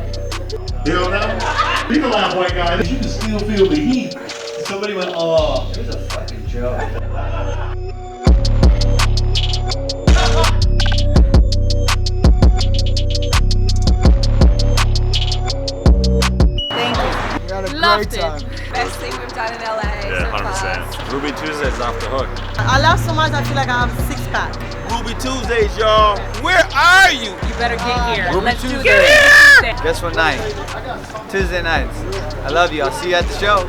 Speaker 4: Hell no. You can laugh, white guy. You can still feel the heat. Somebody went, oh, it was a fucking joke.
Speaker 5: Loved it. Best thing we've done in LA.
Speaker 6: Yeah, 100%. Ruby Tuesday's off the hook.
Speaker 7: I laugh so much I feel like I have a six-pack.
Speaker 6: Ruby Tuesdays, y'all. Where are you?
Speaker 5: You better get here.
Speaker 6: Ruby
Speaker 5: Let's
Speaker 6: Tuesday.
Speaker 5: do this.
Speaker 8: Guess what night? Tuesday nights. I love you. I'll see you at the show.